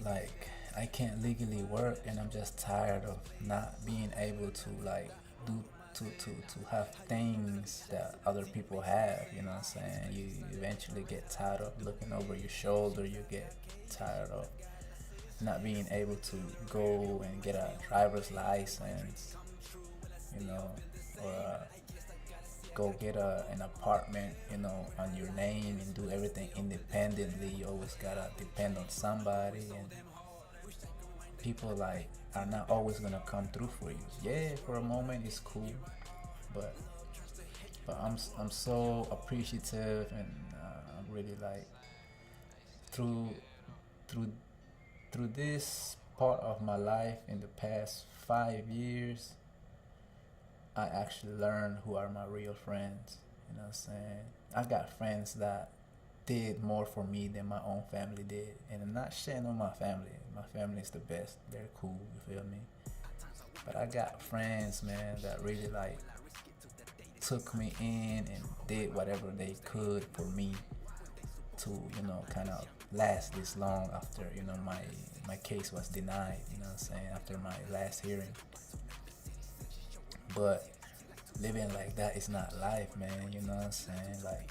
Like, I can't legally work, and I'm just tired of not being able to, like, to have things that other people have. You know what I'm saying? You eventually get tired of looking over your shoulder. You get tired of not being able to go and get a driver's license, or go get an apartment, on your name, and do everything independently. You always gotta depend on somebody, and people like are not always gonna come through for you. Yeah, for a moment it's cool, but I'm so appreciative, and I'm really like through this part of my life in the past 5 years, I actually learned who are my real friends. You know what I'm saying? I got friends that did more for me than my own family did. And I'm not shitting on my family. My family is the best. They're cool, you feel me? But I got friends, man, that really like took me in and did whatever they could for me to, kind of last this long after, my case was denied, you know what I'm saying, after my last hearing. But living like that is not life, man, you know what I'm saying? Like,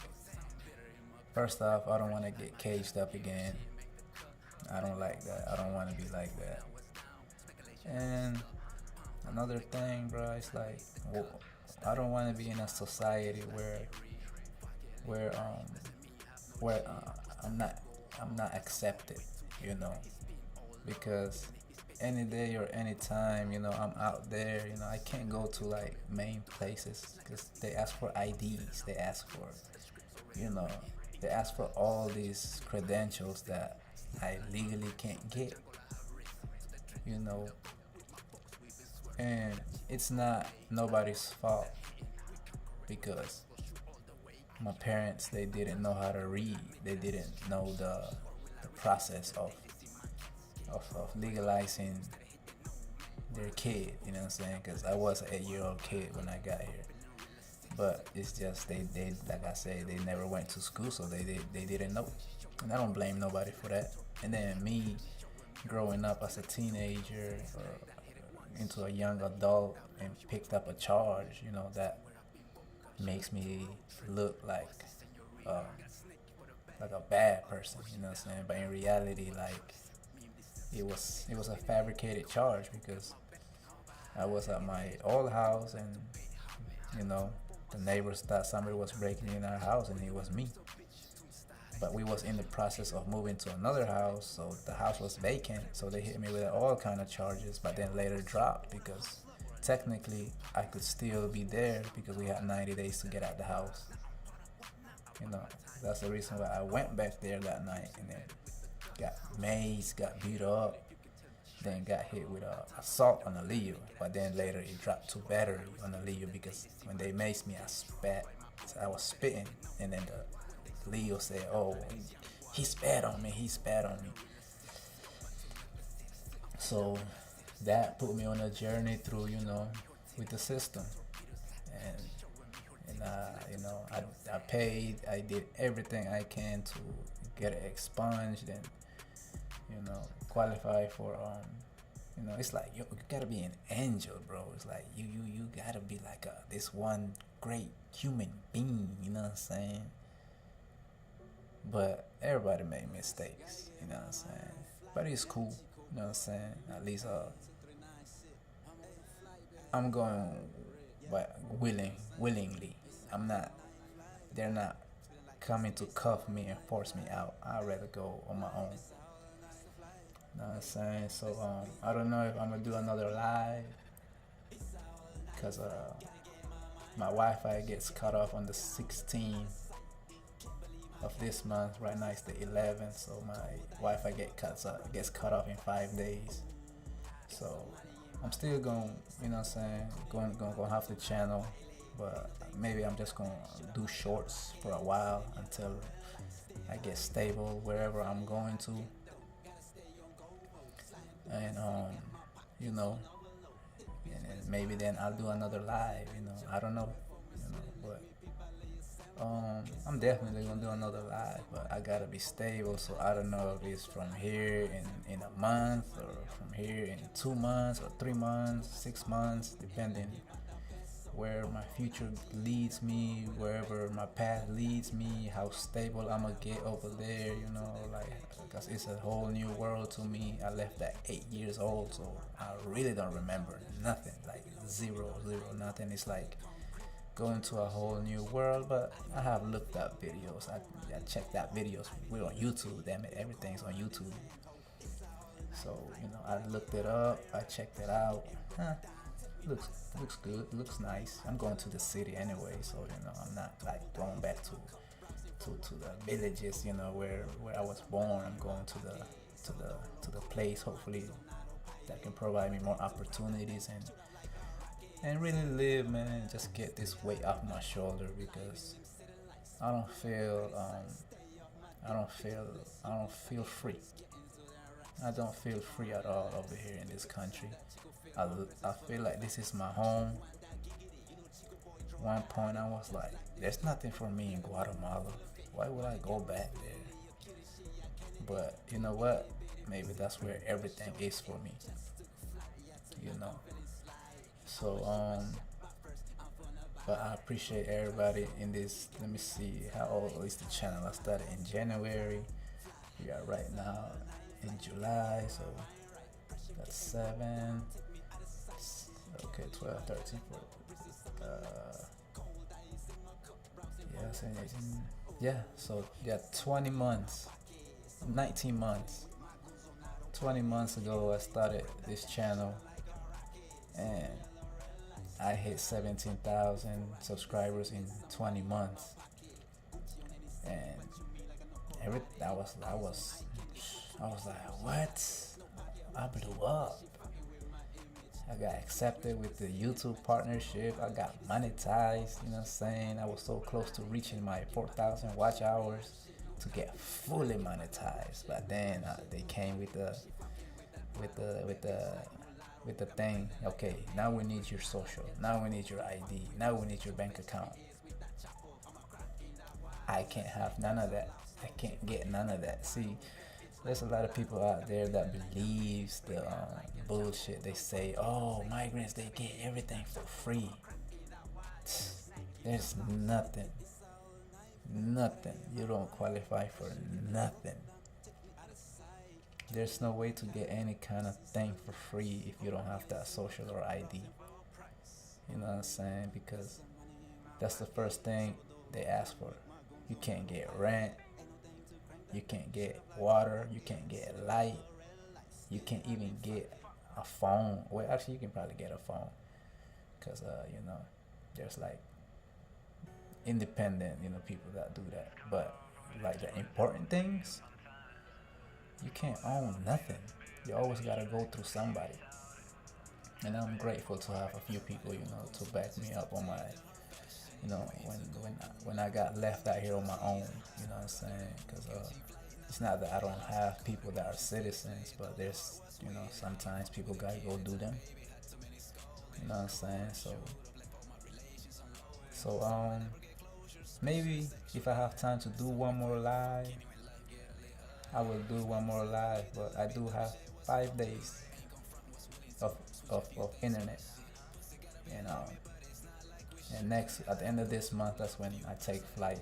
first off, I don't want to get caged up again. I don't like that. I don't want to be like that. And another thing, bro, it's like, I don't want to be in a society where I'm not accepted, you know, because any day or any time, you know, I'm out there, you know, I can't go to like main places because they ask for IDs, they ask for, you know, they ask for all these credentials that I legally can't get, you know, and it's not nobody's fault because my parents, they didn't know how to read, they didn't know the process of legalizing their kid, you know what I'm saying, because I was an 8-year-old kid when I got here, but it's just they like I said, they never went to school, so they didn't know, and I don't blame nobody for that. And then me growing up as a teenager or into a young adult and picked up a charge, you know, that makes me look like a bad person, you know what I'm saying? But in reality, like, it was a fabricated charge because I was at my old house and, you know, the neighbors thought somebody was breaking in our house and it was me. But we was in the process of moving to another house, so the house was vacant, so they hit me with all kind of charges, but then later dropped because technically I could still be there because we had 90 days to get out the house. You know, that's the reason why I went back there that night and then got mazed, got beat up, then got hit with assault on a Leo, but then later it dropped to battery on a Leo because when they maced me, I spat, so I was spitting, and then the Leo said, "Oh, he spat on me, he spat on me." So that put me on a journey through, you know, with the system, and you know, I paid, I did everything I can to get it expunged and, you know, qualify for you know, it's like you gotta be an angel, bro. It's like you gotta be like this one great human being, you know what I'm saying? But everybody made mistakes, you know what I'm saying? But it's cool, you know what I'm saying? At least I'm going, but willingly. They're not coming to cuff me and force me out. I'd rather go on my own. You know what I'm saying? So I don't know if I'm gonna do another live because my Wi-Fi gets cut off on the 16th of this month. Right now it's the 11th, so my Wi-Fi gets cut off in 5 days. So I'm still going, you know what I'm saying, going have the channel, but maybe I'm just gonna do shorts for a while until I get stable wherever I'm going to, and you know, and maybe then I'll do another live, you know, I don't know, you know, but I'm definitely gonna do another live, but I gotta be stable, so I don't know if it's from here in a month or from here in 2 months or 3 months, 6 months, depending where my future leads me, wherever my path leads me, how stable I'm gonna get over there, you know, like, because it's a whole new world to me. I left at 8 years old, so I really don't remember nothing, like zero, nothing. It's like going to a whole new world, but I have looked up videos. I checked out videos. We're on YouTube, damn it, everything's on YouTube. So, you know, I looked it up, I checked it out. Looks good, looks nice. I'm going to the city anyway, so, you know, I'm not like going back to the villages, you know, where I was born. I'm going to the place, hopefully, that can provide me more opportunities and really live, man, and just get this weight off my shoulder, because I don't feel free. I don't feel free at all over here in this country. I feel like this is my home. One point I was like, there's nothing for me in Guatemala. Why would I go back there? But you know what? Maybe that's where everything is for me. You know. So but I appreciate everybody in this. Let me see, how old is the channel? I started in January. We are right now in July, so that's 7. Okay, 12, 13, 14. Yeah, 17, 18. Yeah, so yeah, 20 months, 19 months. 20 months ago, I started this channel, and I hit 17,000 subscribers in 20 months. And I was like, what? I blew up. I got accepted with the YouTube partnership. I got monetized, you know what I'm saying? I was so close to reaching my 4,000 watch hours to get fully monetized. But then they came with the thing. Okay, now we need your social. Now we need your ID. Now we need your bank account. I can't have none of that. I can't get none of that. See, there's a lot of people out there that believes the bullshit. They say, oh, migrants, they get everything for free. There's nothing. You don't qualify for nothing. There's no way to get any kind of thing for free if you don't have that social or ID. You know what I'm saying? Because that's the first thing they ask for. You can't get rent. You can't get water. You can't get light. You can't even get a phone. Well, actually, you can probably get a phone. Because, there's like independent, people that do that. But like the important things, you can't own nothing. You always gotta go through somebody. And I'm grateful to have a few people, to back me up on my, when I got left out here on my own, you know what I'm saying? Because it's not that I don't have people that are citizens, but there's, sometimes people gotta go do them. You know what I'm saying? So maybe if I have time to do one more live, I will do one more live, but I do have 5 days of internet, and at the end of this month, that's when I take flight,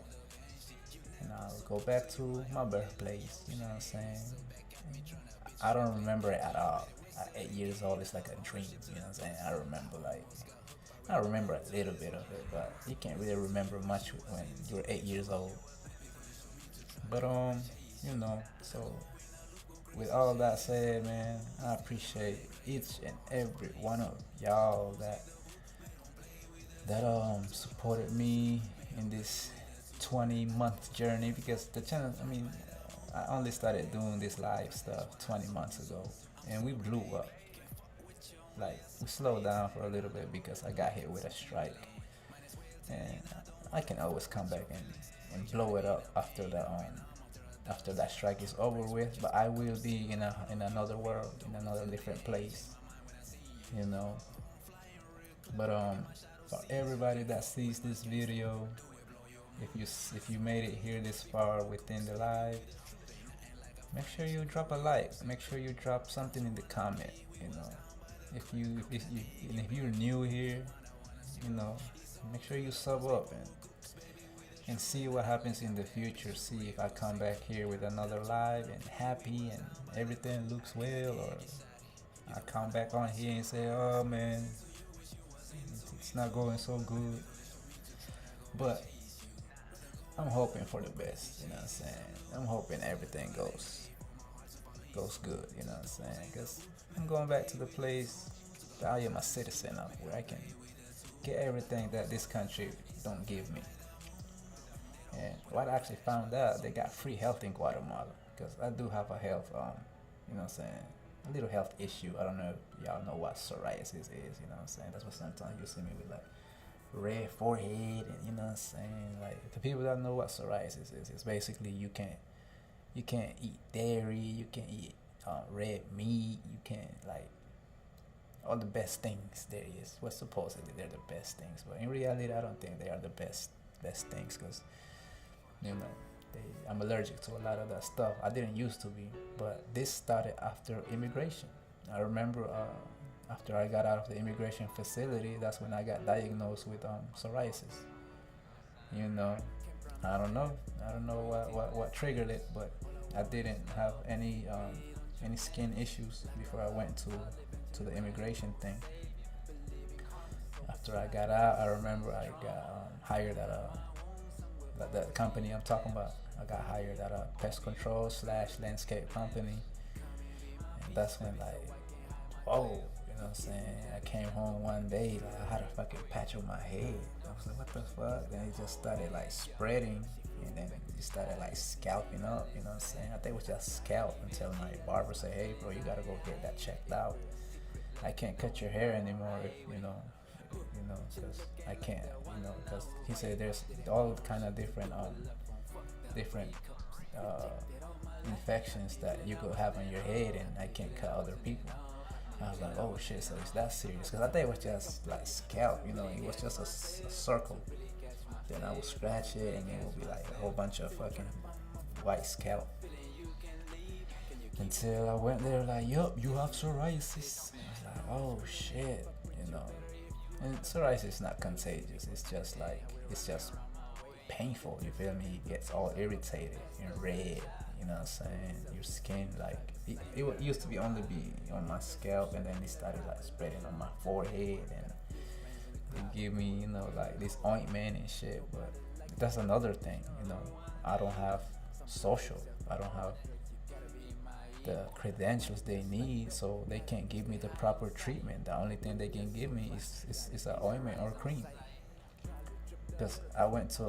and I'll go back to my birthplace. You know what I'm saying? I don't remember it at all. At 8 years old, it's like a dream. You know what I'm saying? I remember a little bit of it, but you can't really remember much when you're 8 years old. But so with all that said, man, I appreciate each and every one of y'all that supported me in this 20-month journey, because the channel, I only started doing this live stuff 20 months ago, and we blew up. Like, we slowed down for a little bit because I got hit with a strike, and I can always come back and blow it up after that strike is over with. But I will be in another world, in another different place, But for everybody that sees this video, if you made it here this far within the live, make sure you drop a like. Make sure you drop something in the comment. If you're new here, make sure you sub up and see what happens in the future. See if I come back here with another live and happy and everything looks well, or I come back on here and say, oh man, it's not going so good. But I'm hoping for the best, you know what I'm saying? I'm hoping everything goes good, you know what I'm saying? Because I'm going back to the place that I am a citizen of, where I can get everything that this country don't give me. And what I actually found out, they got free health in Guatemala, because I do have a health, you know what I'm saying, a little health issue. I don't know if y'all know what psoriasis is, you know what I'm saying? That's what sometimes you see me with like red forehead, and you know what I'm saying? Like, the people that know what psoriasis is, it's basically you can't eat dairy, you can't eat red meat, you can't, like, all the best things there is. Well, supposedly they're the best things, but in reality I don't think they are the best things, because I'm allergic to a lot of that stuff. I didn't used to be, but this started after immigration. I remember after I got out of the immigration facility, that's when I got diagnosed with psoriasis. I don't know what triggered it, but I didn't have any skin issues before I went to the immigration thing. after I got out, I remember I got hired at the company I'm talking about. I got hired at a pest control / landscape company, and that's when like, whoa, you know what I'm saying? I came home one day, like I had a fucking patch on my head. I was like, what the fuck? Then it just started like spreading, and then it started like scalping up, you know what I'm saying? I think it was just scalp until my barber said, hey bro, you gotta go get that checked out. I can't cut your hair anymore, because I can't, because he said there's all kind of different infections that you could have on your head, and I can't cut other people. I was like, oh shit, so it's that serious? Because I think it was just like scalp, it was just a circle. Then I would scratch it, and it would be like a whole bunch of fucking white scalp. Until I went there like, yup, you have psoriasis. I was like, oh shit, And psoriasis is not contagious. It's just painful, you feel me? It gets all irritated and red, you know what I'm saying? Your skin, like, it used to be only on my scalp, and then it started like spreading on my forehead, and they give me, like this ointment and shit. But that's another thing, I don't have social. I don't have the credentials they need, so they can't give me the proper treatment. The only thing they can give me is an ointment or cream. Because I went to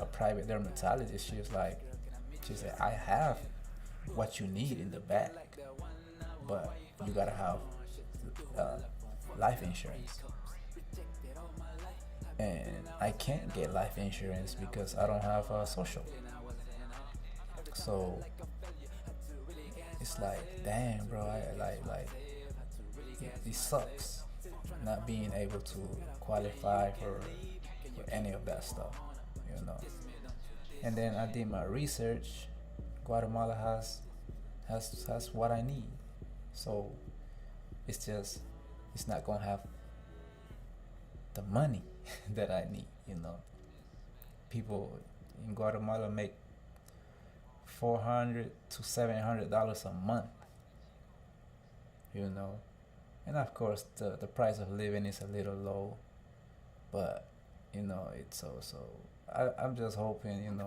a private dermatologist. She said, I have what you need in the bag, but you gotta have life insurance. And I can't get life insurance because I don't have social. So it's like, damn, bro, it sucks not being able to qualify for any of that stuff, And then I did my research. Guatemala has what I need, so it's not gonna have the money that I need, People in Guatemala make $400 to $700 a month, and of course the price of living is a little low, but it's so I'm just hoping,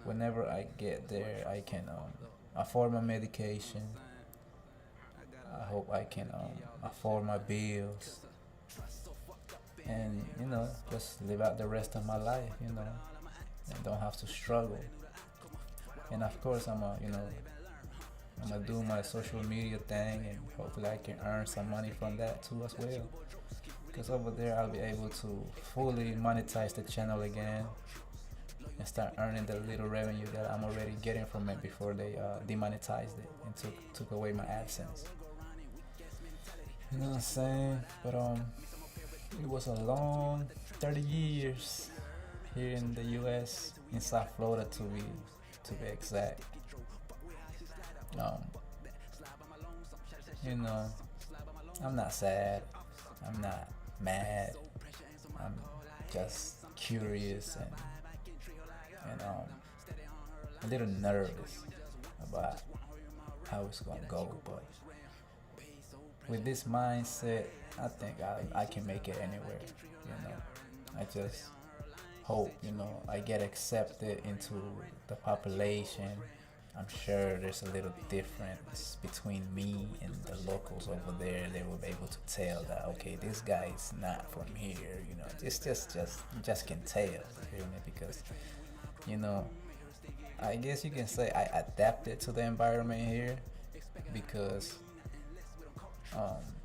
whenever I get there, I can afford my medication. I hope I can afford my bills, and just live out the rest of my life, and don't have to struggle. And of course, I'm gonna do my social media thing, and hopefully I can earn some money from that too as well. Because over there, I'll be able to fully monetize the channel again and start earning the little revenue that I'm already getting from it before they demonetized it and took away my AdSense. You know what I'm saying? But it was a long 30 years here in the U.S. in South Florida to be exact. I'm not sad. I'm not mad. I'm just curious and a little nervous about how it's gonna go. But with this mindset, I think I can make it anywhere. I just hope I get accepted into the population. I'm sure there's a little difference between me and the locals over there. They will be able to tell that, okay, this guy is not from here. It's just can tell, you feel me? Because I guess you can say I adapted to the environment here, because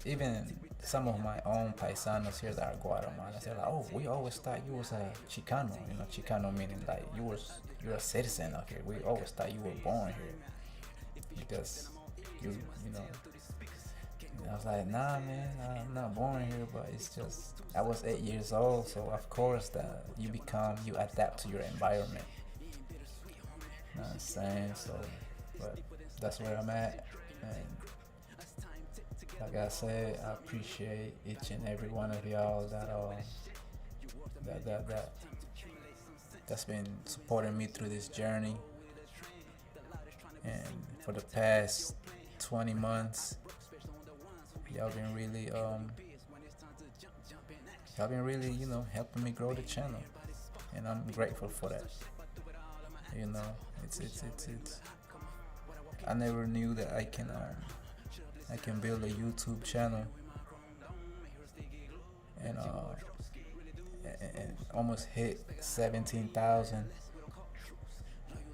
even some of my own paisanos here that are Guatemalans, they're like, oh, we always thought you was a Chicano. Chicano meaning like you're a citizen of here. We always thought you were born here because you know. And I was like, nah, man, I'm not born here, but it's just I was 8 years old, so of course that you adapt to your environment. You know what I'm saying? So, but that's where I'm at, and like I said, I appreciate each and every one of y'all that's been supporting me through this journey. And for the past 20 months, y'all been really y'all been really, you know, helping me grow the channel, and I'm grateful for that. You know, it's I never knew that I can build a YouTube channel and almost hit 17,000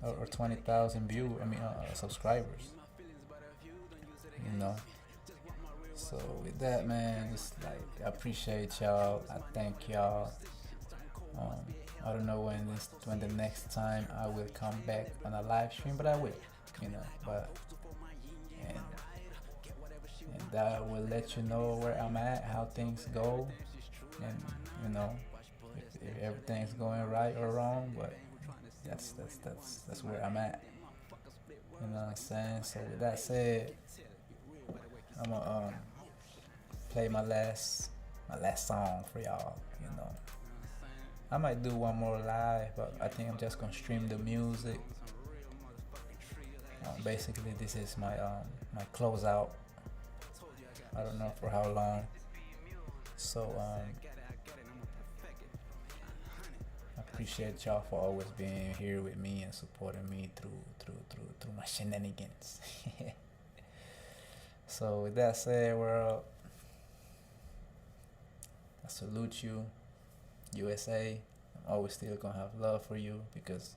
or 20,000 subscribers. You know, so with that, man, it's like I appreciate y'all. I thank y'all. I don't know when the next time I will come back on a live stream, but I will, you know. But and that will let you know where I'm at, how things go, and you know if everything's going right or wrong. But that's where I'm at. You know what I'm saying? So with that said, I'm gonna play my last song for y'all. You know, I might do one more live, but I think I'm just gonna stream the music. Basically, this is my my closeout. I don't know for how long. So I appreciate y'all for always being here with me and supporting me through my shenanigans. So with that said, world, I salute you, USA. I'm always still gonna have love for you because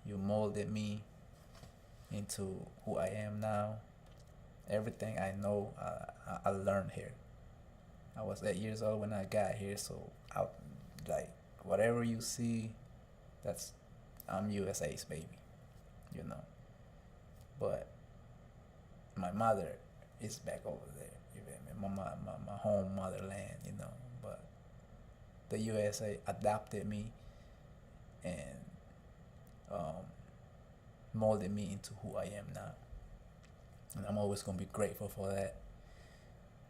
you molded me into who I am now. Everything I know, I learned here. I was 8 years old when I got here, so whatever you see, I'm USA's baby, you know. But my mother is back over there, you feel me? My home motherland, you know. But the USA adopted me and molded me into who I am now. And I'm always going to be grateful for that,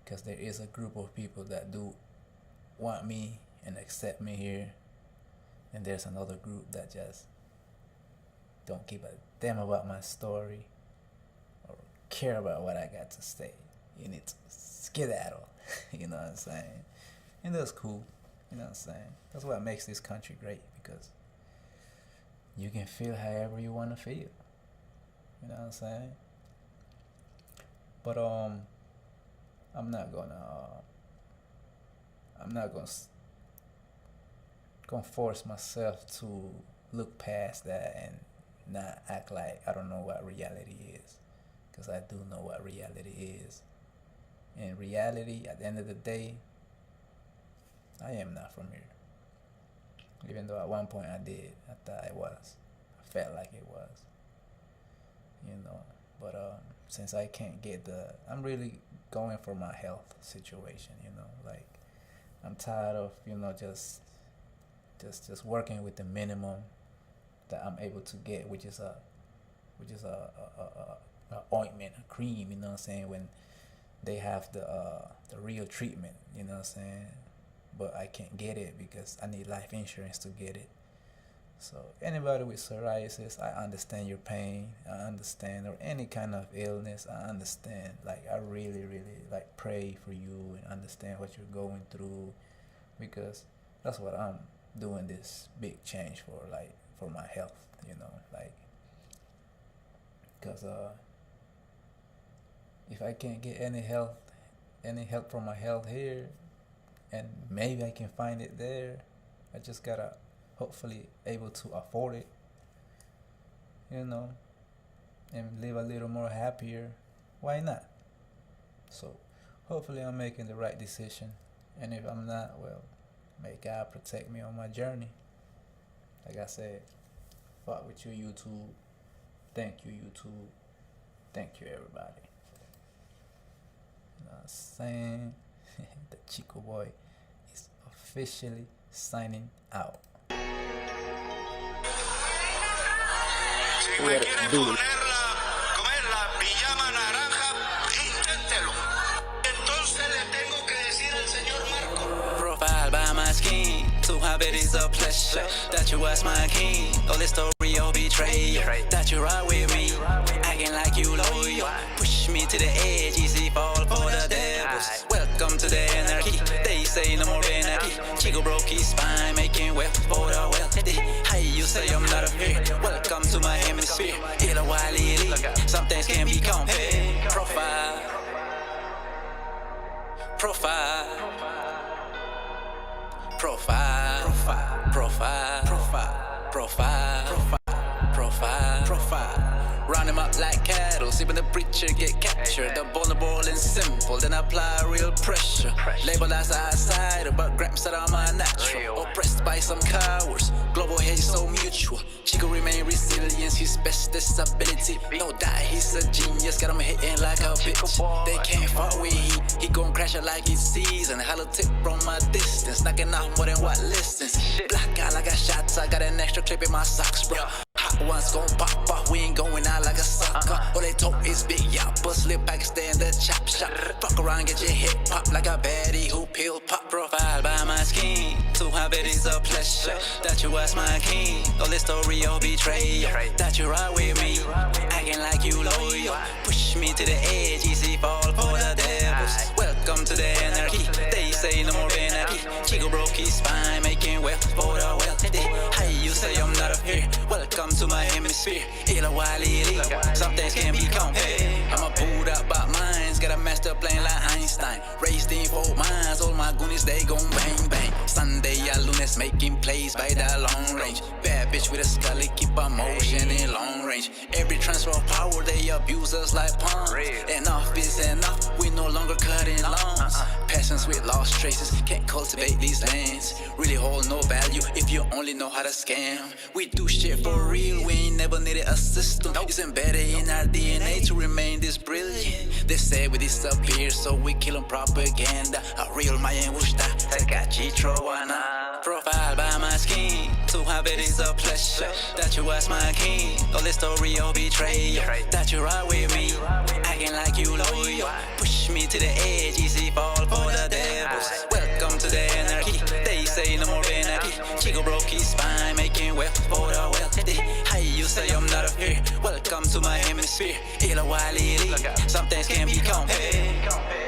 because there is a group of people that do want me and accept me here, and there's another group that just don't give a damn about my story or care about what I got to say. You need to skedaddle. You know what I'm saying? And that's cool. You know what I'm saying? That's what makes this country great, because you can feel however you want to feel. You know what I'm saying? But I'm not gonna force myself to look past that and not act like I don't know what reality is, because I do know what reality is. In reality, at the end of the day, I am not from here. Even though at one point I did, I thought I was. I felt like it was. You know, but since I can't get I'm really going for my health situation, you know, like I'm tired of, you know, just working with the minimum that I'm able to get, which is a ointment, a cream, you know what I'm saying, when they have the real treatment, you know what I'm saying, but I can't get it because I need life insurance to get it. So anybody with psoriasis, I understand your pain, I understand, or any kind of illness, I understand. Like, I really, really, like, pray for you and understand what you're going through, because that's what I'm doing this big change for, like, for my health, you know, like, because if I can't get any help for my health here, and maybe I can find it there, I just gotta hopefully able to afford it, you know, and live a little more happier. Why not? So hopefully I'm making the right decision, and if I'm not, well, may God protect me on my journey. Like I said, fuck with you, YouTube. Thank you, YouTube. Thank you, everybody. You know what I'm saying? The Chico Boy is officially signing out. Si me quiere comer la pijama naranja, inténtelo. Entonces le tengo que decir al señor Marco. Profile by my skin, to have it is a pleasure that you was my king. All the story of betrayal, that you ride with me, acting like you loyal. Push me to the edge, easy fall for the devils. devils. Welcome to the anarchy. They say no more anarchy. Chico broke his spine, making wealth for the wealthy. Hey, you say I'm not a fear. Welcome to my hemisphere. Illa wily, some things can be compared. Profile. Profile. Profile. Profile. Profile. Profile. Profile. Profile. Round them up like cattle, see when the preacher get captured. The vulnerable and simple, then apply real pressure. Label as outsider, but grams that I'm unnatural. Oppressed by some cowards, global hate so mutual. Chico remain resilience, his best disability. No doubt he's a genius, got him hitting like a bitch. They can't fuck with he gon' crash it like it's season. Hollow tip from my distance, knocking out more than what listens. Black guy like I shots, I got an extra clip in my socks, bro. Hot ones gon' pop off, we ain't going out like a sucker. All they talk is big yapper, slip back, stay in the chop shop. Fuck around, get your head pop like a baddie who pill pop. Profile by my skin, to have it is a pleasure that you was my king. All this story of betrayal, that you ride with me, acting like you loyal. Push me to the edge, easy fall for the devils. Welcome to the anarchy. They say no more anarchy. Chico broke his spine, making wealth for the wealthy. Hey, you say I'm not a fear. Welcome to my hemisphere. Illa wily, some things can be compared. I'm a pulled up by minds, got a master plan like Einstein. Raised in 4 minds, all my goonies they gon' bang bang. Sunday I lunes making plays by the long range. Bad bitch with a scully, keep a motion in long range. Every transfer of power they abuse us like pawns. Enough is enough, we no longer cutting lawns. Passions with lost traces, can't cultivate these lands. Really hold no value if you only know how to scam. We do shit for real, we ain't never needed a system. It's embedded in our DNA to remain this brilliant. They say we disappear, so we kill 'em propaganda. A real Mayan Wushta, Takachi Trowana. Profile by my skin, to have it is a pleasure that you was my king. All this story of betrayal, that you ride with me, acting like you loyal. Push me to the edge, easy fall for the devils. Welcome to the anarchy. They say no more anarchy. Chico broke his spine, making wealth for the wealthy. Hey, you say I'm not a fear. Welcome to my hemisphere. Illa wily, some things can be compared.